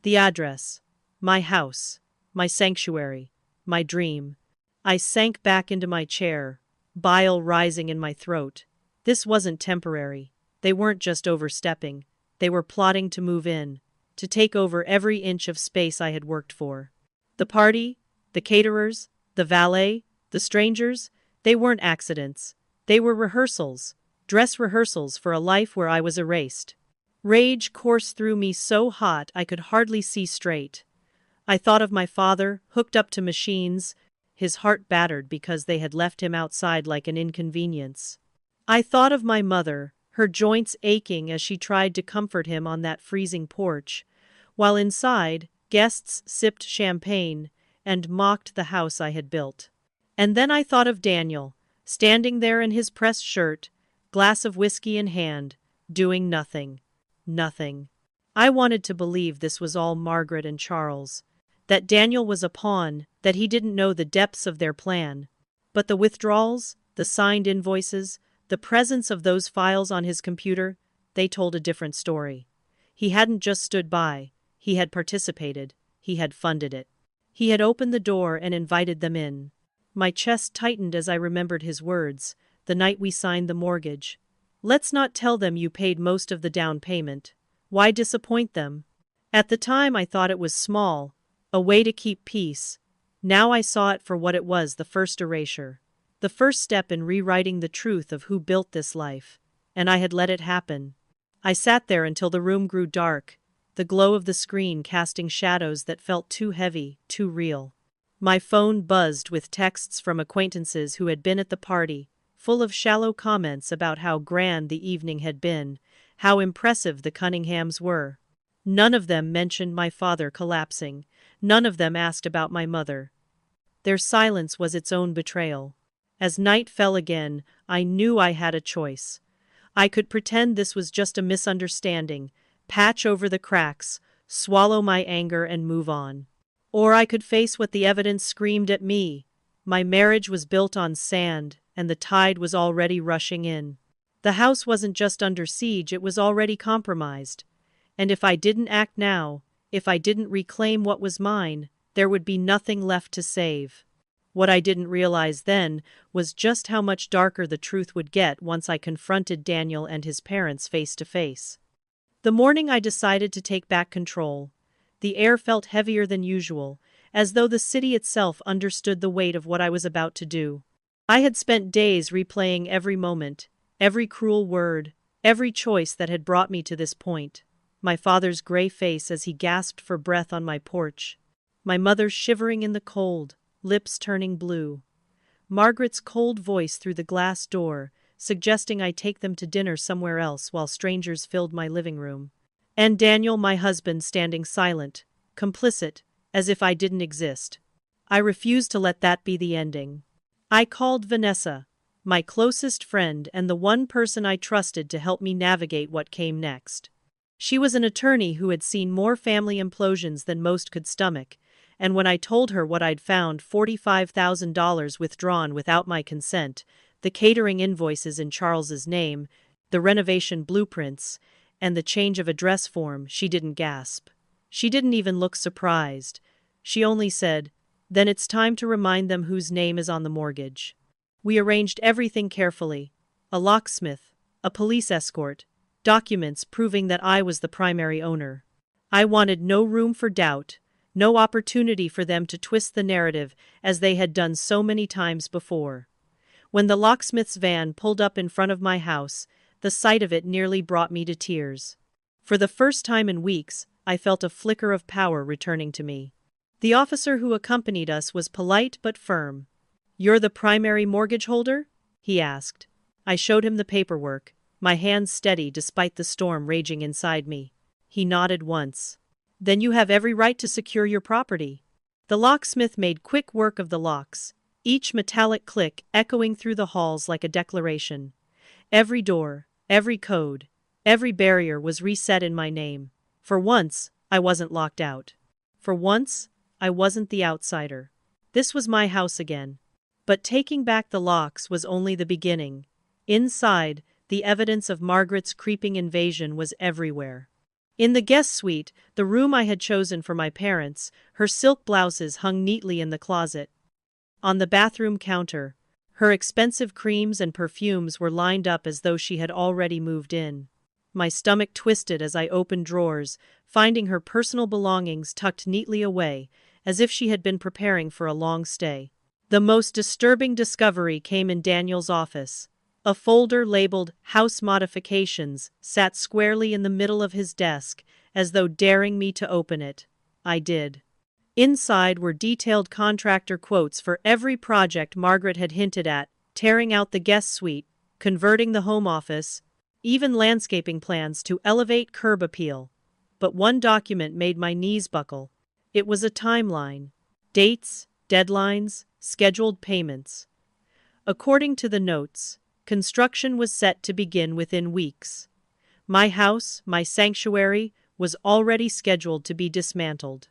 The address: my house, my sanctuary, my dream. I sank back into my chair, bile rising in my throat. This wasn't temporary. They weren't just overstepping. They were plotting to move in, to take over every inch of space I had worked for. The party, the caterers, the valet, the strangers, they weren't accidents. They were rehearsals, dress rehearsals for a life where I was erased. Rage coursed through me so hot I could hardly see straight. I thought of my father, hooked up to machines, his heart battered because they had left him outside like an inconvenience. I thought of my mother, her joints aching as she tried to comfort him on that freezing porch, while inside, guests sipped champagne and mocked the house I had built. And then I thought of Daniel, standing there in his pressed shirt, glass of whiskey in hand, doing nothing. Nothing. I wanted to believe this was all Margaret and Charles, that Daniel was a pawn, that he didn't know the depths of their plan. But the withdrawals, the signed invoices, the presence of those files on his computer, they told a different story. He hadn't just stood by, he had participated, he had funded it. He had opened the door and invited them in. My chest tightened as I remembered his words, the night we signed the mortgage. Let's not tell them you paid most of the down payment. Why disappoint them? At the time I thought it was small, a way to keep peace. Now I saw it for what it was, the first erasure. The first step in rewriting the truth of who built this life. And I had let it happen. I sat there until the room grew dark, the glow of the screen casting shadows that felt too heavy, too real. My phone buzzed with texts from acquaintances who had been at the party, full of shallow comments about how grand the evening had been, how impressive the Cunninghams were. None of them mentioned my father collapsing. None of them asked about my mother. Their silence was its own betrayal. As night fell again, I knew I had a choice. I could pretend this was just a misunderstanding, patch over the cracks, swallow my anger and move on. Or I could face what the evidence screamed at me. My marriage was built on sand, and the tide was already rushing in. The house wasn't just under siege, it was already compromised. And if I didn't act now, if I didn't reclaim what was mine, there would be nothing left to save. What I didn't realize then was just how much darker the truth would get once I confronted Daniel and his parents face to face. The morning I decided to take back control, the air felt heavier than usual, as though the city itself understood the weight of what I was about to do. I had spent days replaying every moment, every cruel word, every choice that had brought me to this point. My father's gray face as he gasped for breath on my porch. My mother shivering in the cold, lips turning blue. Margaret's cold voice through the glass door, suggesting I take them to dinner somewhere else while strangers filled my living room. And Daniel, my husband, standing silent, complicit, as if I didn't exist. I refused to let that be the ending. I called Vanessa, my closest friend and the one person I trusted to help me navigate what came next. She was an attorney who had seen more family implosions than most could stomach, and when I told her what I'd found, $45,000 withdrawn without my consent, the catering invoices in Charles's name, the renovation blueprints, and the change of address form, she didn't gasp. She didn't even look surprised. She only said, "Then it's time to remind them whose name is on the mortgage." We arranged everything carefully. A locksmith, a police escort, documents proving that I was the primary owner. I wanted no room for doubt, no opportunity for them to twist the narrative as they had done so many times before. When the locksmith's van pulled up in front of my house, the sight of it nearly brought me to tears. For the first time in weeks, I felt a flicker of power returning to me. The officer who accompanied us was polite but firm. "You're the primary mortgage holder?" he asked. I showed him the paperwork, my hands steady despite the storm raging inside me. He nodded once. "Then you have every right to secure your property." The locksmith made quick work of the locks, each metallic click echoing through the halls like a declaration. Every door, every code, every barrier was reset in my name. For once, I wasn't locked out. For once, I wasn't the outsider. This was my house again. But taking back the locks was only the beginning. Inside, the evidence of Margaret's creeping invasion was everywhere. In the guest suite, the room I had chosen for my parents, her silk blouses hung neatly in the closet. On the bathroom counter, her expensive creams and perfumes were lined up as though she had already moved in. My stomach twisted as I opened drawers, finding her personal belongings tucked neatly away, as if she had been preparing for a long stay. The most disturbing discovery came in Daniel's office. A folder labeled "House Modifications" sat squarely in the middle of his desk, as though daring me to open it. I did. Inside were detailed contractor quotes for every project Margaret had hinted at: tearing out the guest suite, converting the home office, even landscaping plans to elevate curb appeal. But one document made my knees buckle. It was a timeline. Dates, deadlines, scheduled payments. According to the notes, construction was set to begin within weeks. My house, my sanctuary, was already scheduled to be dismantled.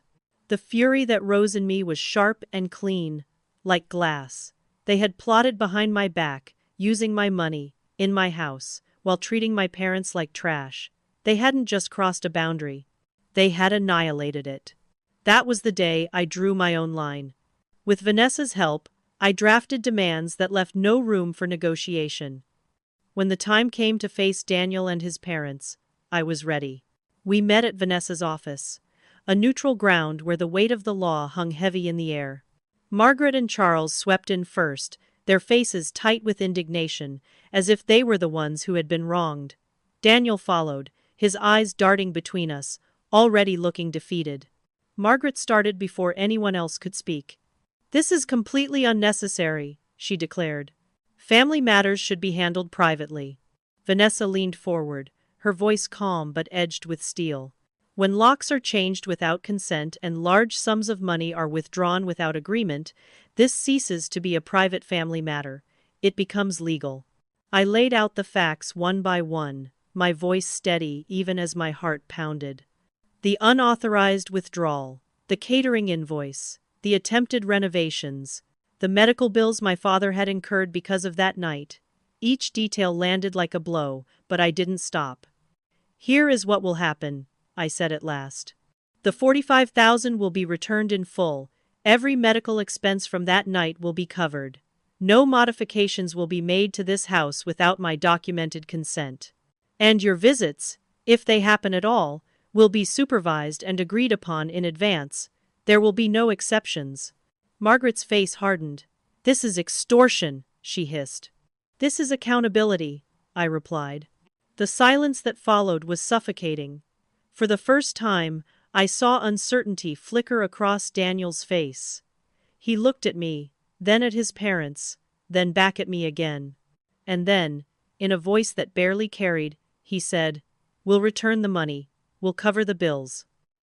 The fury that rose in me was sharp and clean, like glass. They had plotted behind my back, using my money, in my house, while treating my parents like trash. They hadn't just crossed a boundary. They had annihilated it. That was the day I drew my own line. With Vanessa's help, I drafted demands that left no room for negotiation. When the time came to face Daniel and his parents, I was ready. We met at Vanessa's office, a neutral ground where the weight of the law hung heavy in the air. Margaret and Charles swept in first, their faces tight with indignation, as if they were the ones who had been wronged. Daniel followed, his eyes darting between us, already looking defeated. Margaret started before anyone else could speak. "This is completely unnecessary," she declared. "Family matters should be handled privately." Vanessa leaned forward, her voice calm but edged with steel. "When locks are changed without consent and large sums of money are withdrawn without agreement, this ceases to be a private family matter. It becomes legal." I laid out the facts one by one, my voice steady even as my heart pounded. The unauthorized withdrawal, the catering invoice, the attempted renovations, the medical bills my father had incurred because of that night. Each detail landed like a blow, but I didn't stop. "Here is what will happen," I said at last. "The 45,000 will be returned in full. Every medical expense from that night will be covered. No modifications will be made to this house without my documented consent. And your visits, if they happen at all, will be supervised and agreed upon in advance. There will be no exceptions." Margaret's face hardened. "This is extortion," she hissed. "This is accountability," I replied. The silence that followed was suffocating. For the first time, I saw uncertainty flicker across Daniel's face. He looked at me, then at his parents, then back at me again. And then, in a voice that barely carried, he said, "We'll return the money. We'll cover the bills."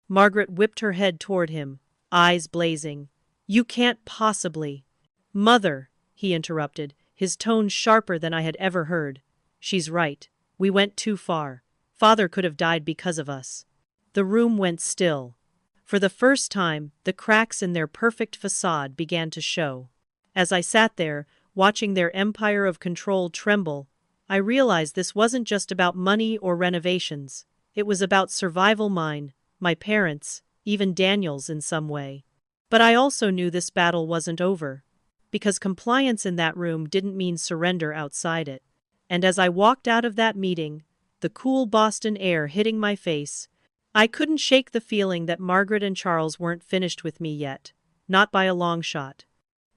Margaret whipped her head toward him, eyes blazing. "You can't possibly." "Mother," he interrupted, his tone sharper than I had ever heard. "She's right. We went too far. Father could have died because of us." The room went still. For the first time, the cracks in their perfect facade began to show. As I sat there, watching their empire of control tremble, I realized this wasn't just about money or renovations. It was about survival, mine, my parents', even Daniel's in some way. But I also knew this battle wasn't over. Because compliance in that room didn't mean surrender outside it. And as I walked out of that meeting, the cool Boston air hitting my face, I couldn't shake the feeling that Margaret and Charles weren't finished with me yet. Not by a long shot.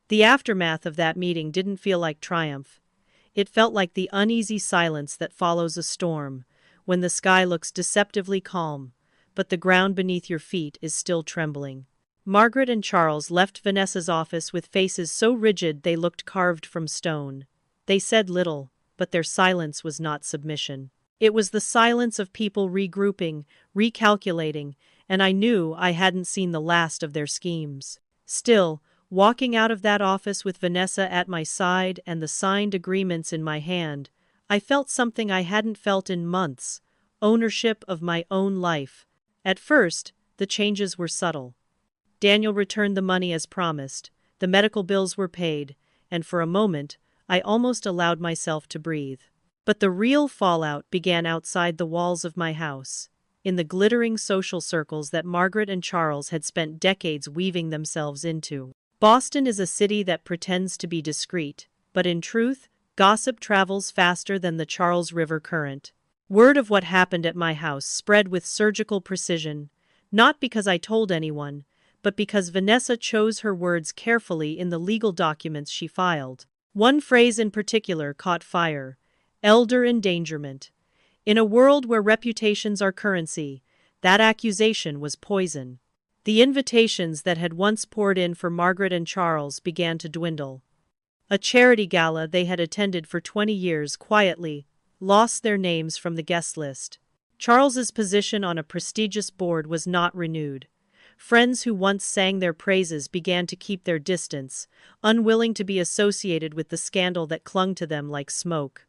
The aftermath of that meeting didn't feel like triumph. It felt like the uneasy silence that follows a storm, when the sky looks deceptively calm, but the ground beneath your feet is still trembling. Margaret and Charles left Vanessa's office with faces so rigid they looked carved from stone. They said little, but their silence was not submission. It was the silence of people regrouping, recalculating, and I knew I hadn't seen the last of their schemes. Still, walking out of that office with Vanessa at my side and the signed agreements in my hand, I felt something I hadn't felt in months: ownership of my own life. At first, the changes were subtle. Daniel returned the money as promised, the medical bills were paid, and for a moment, I almost allowed myself to breathe. But the real fallout began outside the walls of my house, in the glittering social circles that Margaret and Charles had spent decades weaving themselves into. Boston is a city that pretends to be discreet, but in truth, gossip travels faster than the Charles River current. Word of what happened at my house spread with surgical precision, not because I told anyone, but because Vanessa chose her words carefully in the legal documents she filed. One phrase in particular caught fire: elder endangerment. In a world where reputations are currency, that accusation was poison. The invitations that had once poured in for Margaret and Charles began to dwindle. A charity gala they had attended for 20 years quietly, lost their names from the guest list. Charles's position on a prestigious board was not renewed. Friends who once sang their praises began to keep their distance, unwilling to be associated with the scandal that clung to them like smoke.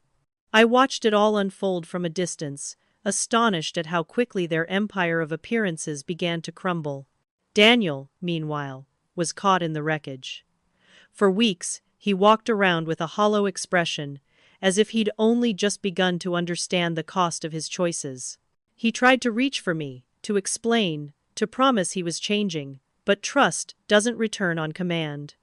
I watched it all unfold from a distance, astonished at how quickly their empire of appearances began to crumble. Daniel, meanwhile, was caught in the wreckage. For weeks, he walked around with a hollow expression, as if he'd only just begun to understand the cost of his choices. He tried to reach for me, to explain, to promise he was changing, but trust doesn't return on command.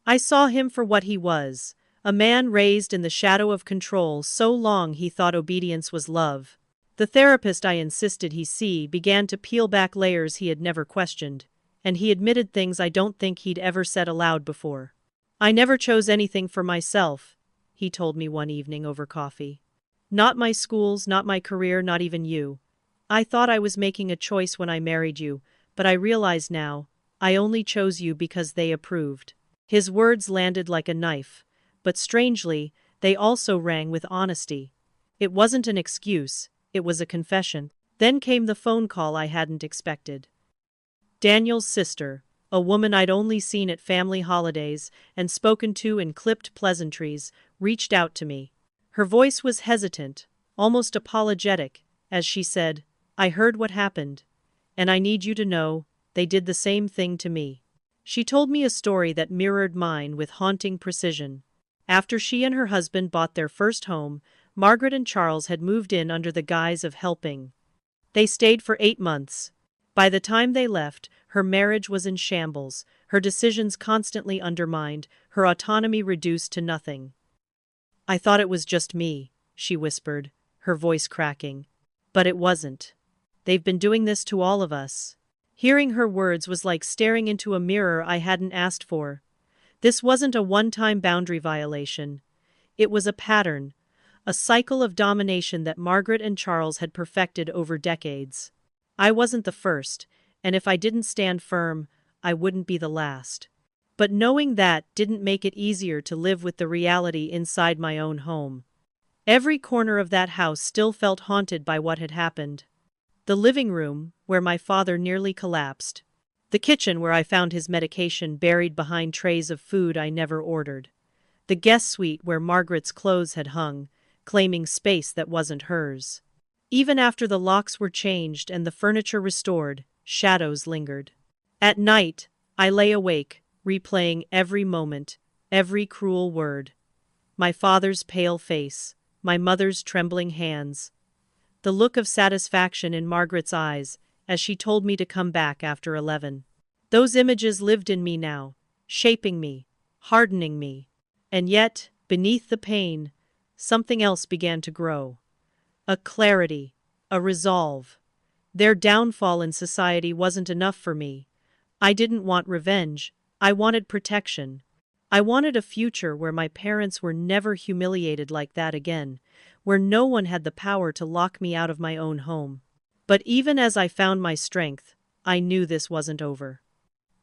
I saw him for what he was, a man raised in the shadow of control so long he thought obedience was love. The therapist I insisted he see began to peel back layers he had never questioned, and he admitted things I don't think he'd ever said aloud before. "I never chose anything for myself," he told me one evening over coffee. "Not my schools, not my career, not even you. I thought I was making a choice when I married you, but I realize now, I only chose you because they approved." His words landed like a knife, but strangely, they also rang with honesty. It wasn't an excuse, it was a confession. Then came the phone call I hadn't expected. Daniel's sister, a woman I'd only seen at family holidays and spoken to in clipped pleasantries, reached out to me. Her voice was hesitant, almost apologetic, as she said, "I heard what happened, and I need you to know, they did the same thing to me." She told me a story that mirrored mine with haunting precision. After she and her husband bought their first home, Margaret and Charles had moved in under the guise of helping. They stayed for 8 months. By the time they left, her marriage was in shambles, her decisions constantly undermined, her autonomy reduced to nothing. "I thought it was just me," she whispered, her voice cracking. "But it wasn't. They've been doing this to all of us." Hearing her words was like staring into a mirror I hadn't asked for. This wasn't a one-time boundary violation. It was a pattern, a cycle of domination that Margaret and Charles had perfected over decades. I wasn't the first, and if I didn't stand firm, I wouldn't be the last. But knowing that didn't make it easier to live with the reality inside my own home. Every corner of that house still felt haunted by what had happened. The living room, where my father nearly collapsed. The kitchen where I found his medication buried behind trays of food I never ordered. The guest suite where Margaret's clothes had hung, claiming space that wasn't hers. Even after the locks were changed and the furniture restored, shadows lingered. At night, I lay awake, replaying every moment, every cruel word. My father's pale face, my mother's trembling hands. The look of satisfaction in Margaret's eyes, as she told me to come back after 11. Those images lived in me now, shaping me, hardening me. And yet, beneath the pain, something else began to grow. A clarity, a resolve. Their downfall in society wasn't enough for me. I didn't want revenge, I wanted protection. I wanted a future where my parents were never humiliated like that again, where no one had the power to lock me out of my own home. But even as I found my strength, I knew this wasn't over.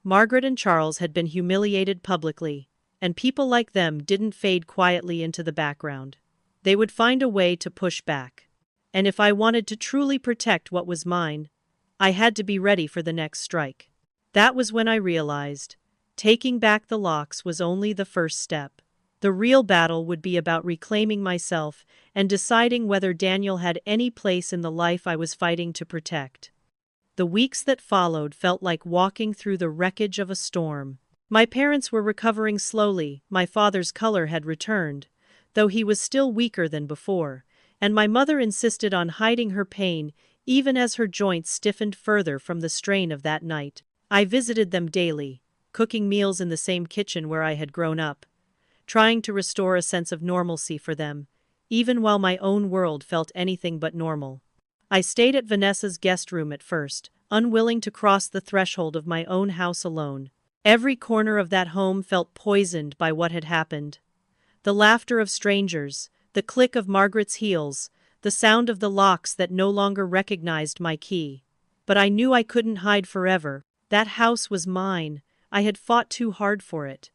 Margaret and Charles had been humiliated publicly, and people like them didn't fade quietly into the background. They would find a way to push back. And if I wanted to truly protect what was mine, I had to be ready for the next strike. That was when I realized, taking back the locks was only the first step. The real battle would be about reclaiming myself and deciding whether Daniel had any place in the life I was fighting to protect. The weeks that followed felt like walking through the wreckage of a storm. My parents were recovering slowly, my father's color had returned, though he was still weaker than before, and my mother insisted on hiding her pain even as her joints stiffened further from the strain of that night. I visited them daily, cooking meals in the same kitchen where I had grown up, trying to restore a sense of normalcy for them, even while my own world felt anything but normal. I stayed at Vanessa's guest room at first, unwilling to cross the threshold of my own house alone. Every corner of that home felt poisoned by what had happened. The laughter of strangers, the click of Margaret's heels, the sound of the locks that no longer recognized my key. But I knew I couldn't hide forever. That house was mine. I had fought too hard for it.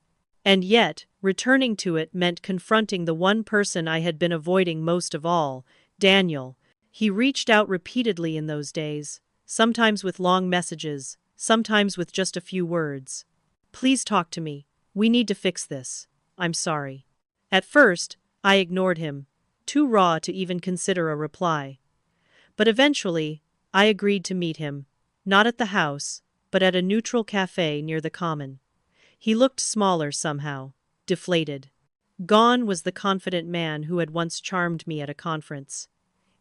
And yet, returning to it meant confronting the one person I had been avoiding most of all, Daniel. He reached out repeatedly in those days, sometimes with long messages, sometimes with just a few words. Please talk to me. We need to fix this. I'm sorry. At first, I ignored him, too raw to even consider a reply. But eventually, I agreed to meet him, not at the house, but at a neutral cafe near the common. He looked smaller somehow, deflated. Gone was the confident man who had once charmed me at a conference.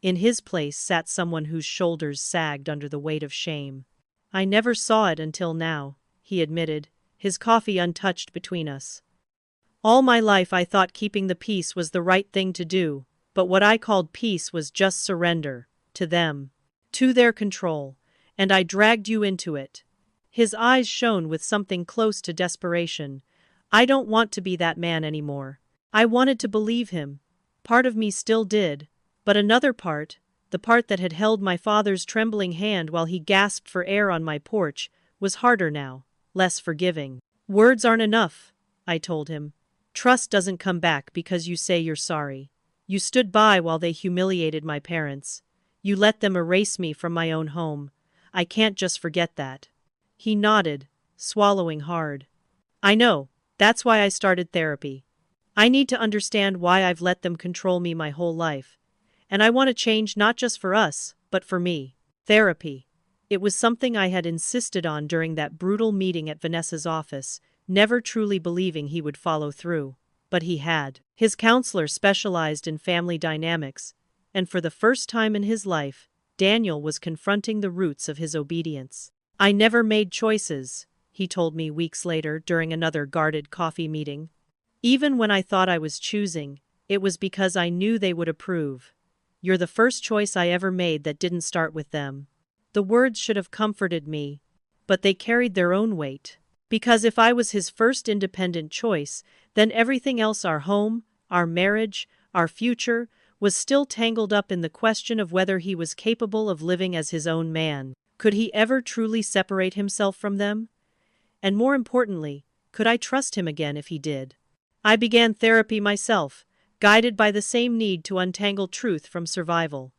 In his place sat someone whose shoulders sagged under the weight of shame. I never saw it until now, he admitted, his coffee untouched between us. All my life I thought keeping the peace was the right thing to do, but what I called peace was just surrender, to them, to their control, and I dragged you into it. His eyes shone with something close to desperation. I don't want to be that man anymore. I wanted to believe him. Part of me still did, but another part, the part that had held my father's trembling hand while he gasped for air on my porch, was harder now, less forgiving. Words aren't enough, I told him. Trust doesn't come back because you say you're sorry. You stood by while they humiliated my parents. You let them erase me from my own home. I can't just forget that. He nodded, swallowing hard. I know, that's why I started therapy. I need to understand why I've let them control me my whole life. And I want to change not just for us, but for me. Therapy. It was something I had insisted on during that brutal meeting at Vanessa's office, never truly believing he would follow through. But he had. His counselor specialized in family dynamics, and for the first time in his life, Daniel was confronting the roots of his obedience. I never made choices, he told me weeks later during another guarded coffee meeting. Even when I thought I was choosing, it was because I knew they would approve. You're the first choice I ever made that didn't start with them. The words should have comforted me, but they carried their own weight. Because if I was his first independent choice, then everything else, our home, our marriage, our future, was still tangled up in the question of whether he was capable of living as his own man. Could he ever truly separate himself from them? And more importantly, could I trust him again if he did? I began therapy myself, guided by the same need to untangle truth from survival.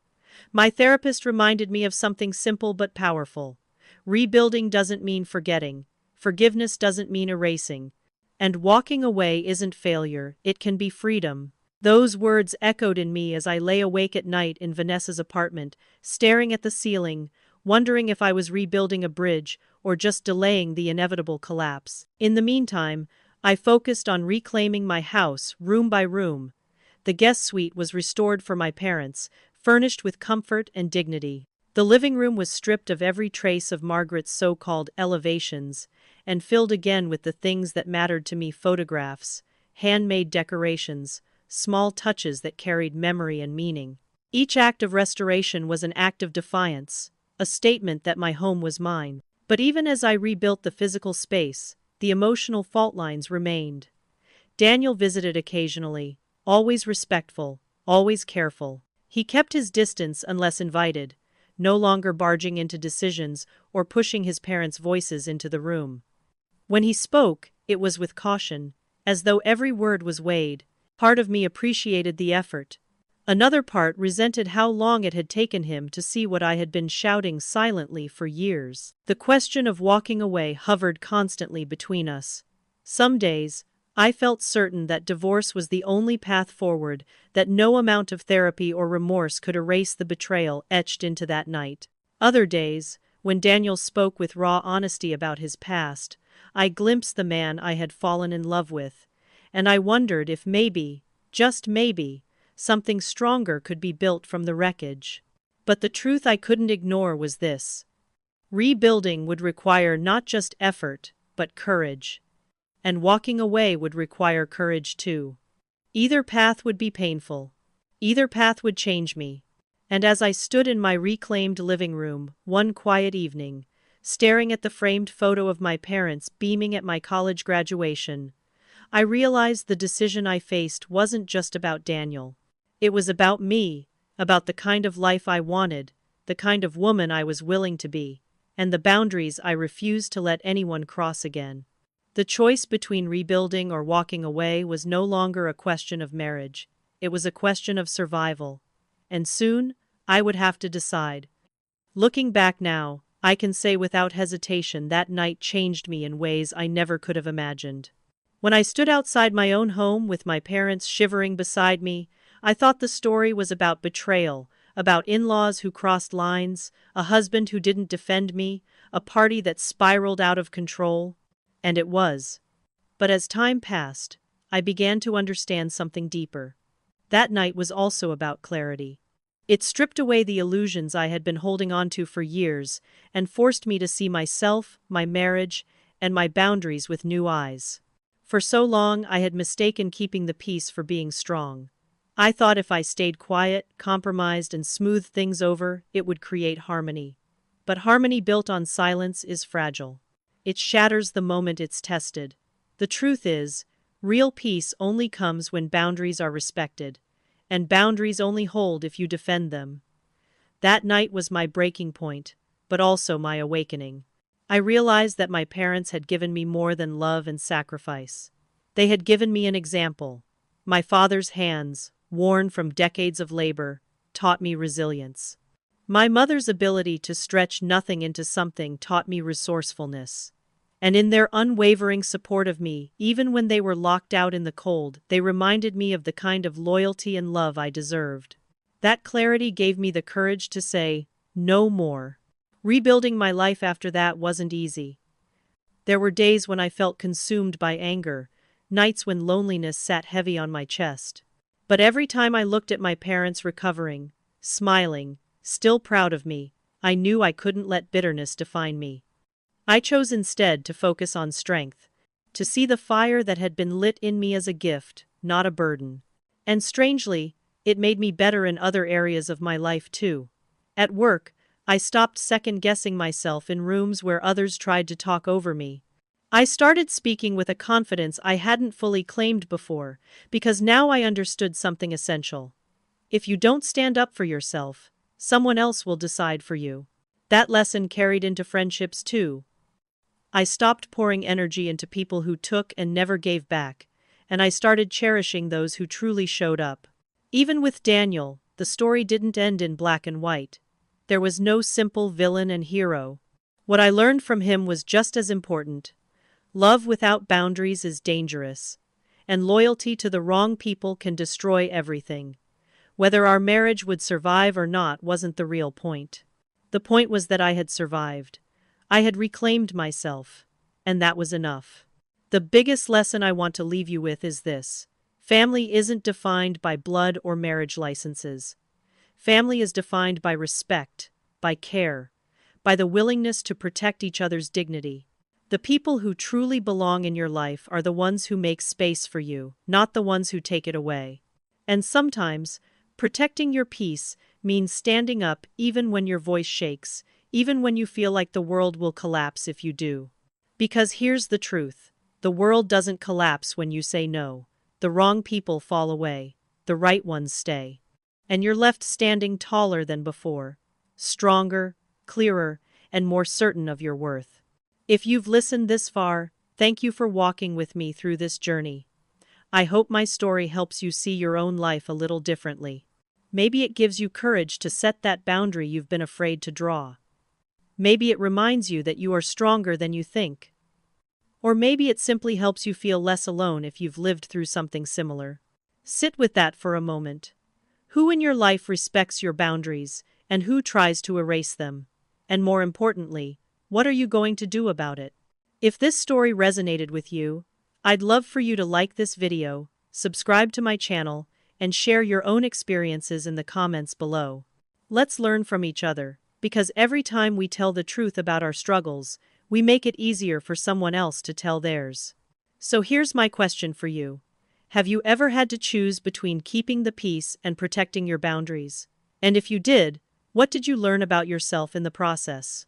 My therapist reminded me of something simple but powerful. Rebuilding doesn't mean forgetting. Forgiveness doesn't mean erasing. And walking away isn't failure, it can be freedom. Those words echoed in me as I lay awake at night in Vanessa's apartment, staring at the ceiling, wondering if I was rebuilding a bridge or just delaying the inevitable collapse. In the meantime, I focused on reclaiming my house, room by room. The guest suite was restored for my parents, furnished with comfort and dignity. The living room was stripped of every trace of Margaret's so-called elevations, and filled again with the things that mattered to me: photographs, handmade decorations, small touches that carried memory and meaning. Each act of restoration was an act of defiance, a statement that my home was mine. But even as I rebuilt the physical space, the emotional fault lines remained. Daniel visited occasionally, always respectful, always careful. He kept his distance unless invited, no longer barging into decisions or pushing his parents' voices into the room. When he spoke, it was with caution, as though every word was weighed. Part of me appreciated the effort. Another part resented how long it had taken him to see what I had been shouting silently for years. The question of walking away hovered constantly between us. Some days, I felt certain that divorce was the only path forward, that no amount of therapy or remorse could erase the betrayal etched into that night. Other days, when Daniel spoke with raw honesty about his past, I glimpsed the man I had fallen in love with, and I wondered if maybe, just maybe, something stronger could be built from the wreckage. But the truth I couldn't ignore was this: rebuilding would require not just effort, but courage. And walking away would require courage too. Either path would be painful. Either path would change me. And as I stood in my reclaimed living room, one quiet evening, staring at the framed photo of my parents beaming at my college graduation, I realized the decision I faced wasn't just about Daniel. It was about me, about the kind of life I wanted, the kind of woman I was willing to be, and the boundaries I refused to let anyone cross again. The choice between rebuilding or walking away was no longer a question of marriage. It was a question of survival. And soon, I would have to decide. Looking back now, I can say without hesitation that night changed me in ways I never could have imagined. When I stood outside my own home with my parents shivering beside me, I thought the story was about betrayal, about in-laws who crossed lines, a husband who didn't defend me, a party that spiraled out of control. And it was. But as time passed, I began to understand something deeper. That night was also about clarity. It stripped away the illusions I had been holding on to for years and forced me to see myself, my marriage, and my boundaries with new eyes. For so long, I had mistaken keeping the peace for being strong. I thought if I stayed quiet, compromised, and smoothed things over, it would create harmony. But harmony built on silence is fragile. It shatters the moment it's tested. The truth is, real peace only comes when boundaries are respected, and boundaries only hold if you defend them. That night was my breaking point, but also my awakening. I realized that my parents had given me more than love and sacrifice. They had given me an example. My father's hands, worn from decades of labor, taught me resilience. My mother's ability to stretch nothing into something taught me resourcefulness. And in their unwavering support of me, even when they were locked out in the cold, they reminded me of the kind of loyalty and love I deserved. That clarity gave me the courage to say, no more. Rebuilding my life after that wasn't easy. There were days when I felt consumed by anger, nights when loneliness sat heavy on my chest. But every time I looked at my parents recovering, smiling, still proud of me, I knew I couldn't let bitterness define me. I chose instead to focus on strength, to see the fire that had been lit in me as a gift, not a burden. And strangely, it made me better in other areas of my life too. At work, I stopped second-guessing myself in rooms where others tried to talk over me. I started speaking with a confidence I hadn't fully claimed before, because now I understood something essential. If you don't stand up for yourself, someone else will decide for you. That lesson carried into friendships too. I stopped pouring energy into people who took and never gave back, and I started cherishing those who truly showed up. Even with Daniel, the story didn't end in black and white. There was no simple villain and hero. What I learned from him was just as important. Love without boundaries is dangerous, and loyalty to the wrong people can destroy everything. Whether our marriage would survive or not wasn't the real point. The point was that I had survived. I had reclaimed myself, and that was enough. The biggest lesson I want to leave you with is this. Family isn't defined by blood or marriage licenses. Family is defined by respect, by care, by the willingness to protect each other's dignity. The people who truly belong in your life are the ones who make space for you, not the ones who take it away. And sometimes, protecting your peace means standing up even when your voice shakes, even when you feel like the world will collapse if you do. Because here's the truth. The world doesn't collapse when you say no. The wrong people fall away. The right ones stay. And you're left standing taller than before, stronger, clearer, and more certain of your worth. If you've listened this far, thank you for walking with me through this journey. I hope my story helps you see your own life a little differently. Maybe it gives you courage to set that boundary you've been afraid to draw. Maybe it reminds you that you are stronger than you think. Or maybe it simply helps you feel less alone if you've lived through something similar. Sit with that for a moment. Who in your life respects your boundaries, and who tries to erase them? And more importantly, what are you going to do about it? If this story resonated with you, I'd love for you to like this video, subscribe to my channel, and share your own experiences in the comments below. Let's learn from each other, because every time we tell the truth about our struggles, we make it easier for someone else to tell theirs. So here's my question for you. Have you ever had to choose between keeping the peace and protecting your boundaries? And if you did, what did you learn about yourself in the process?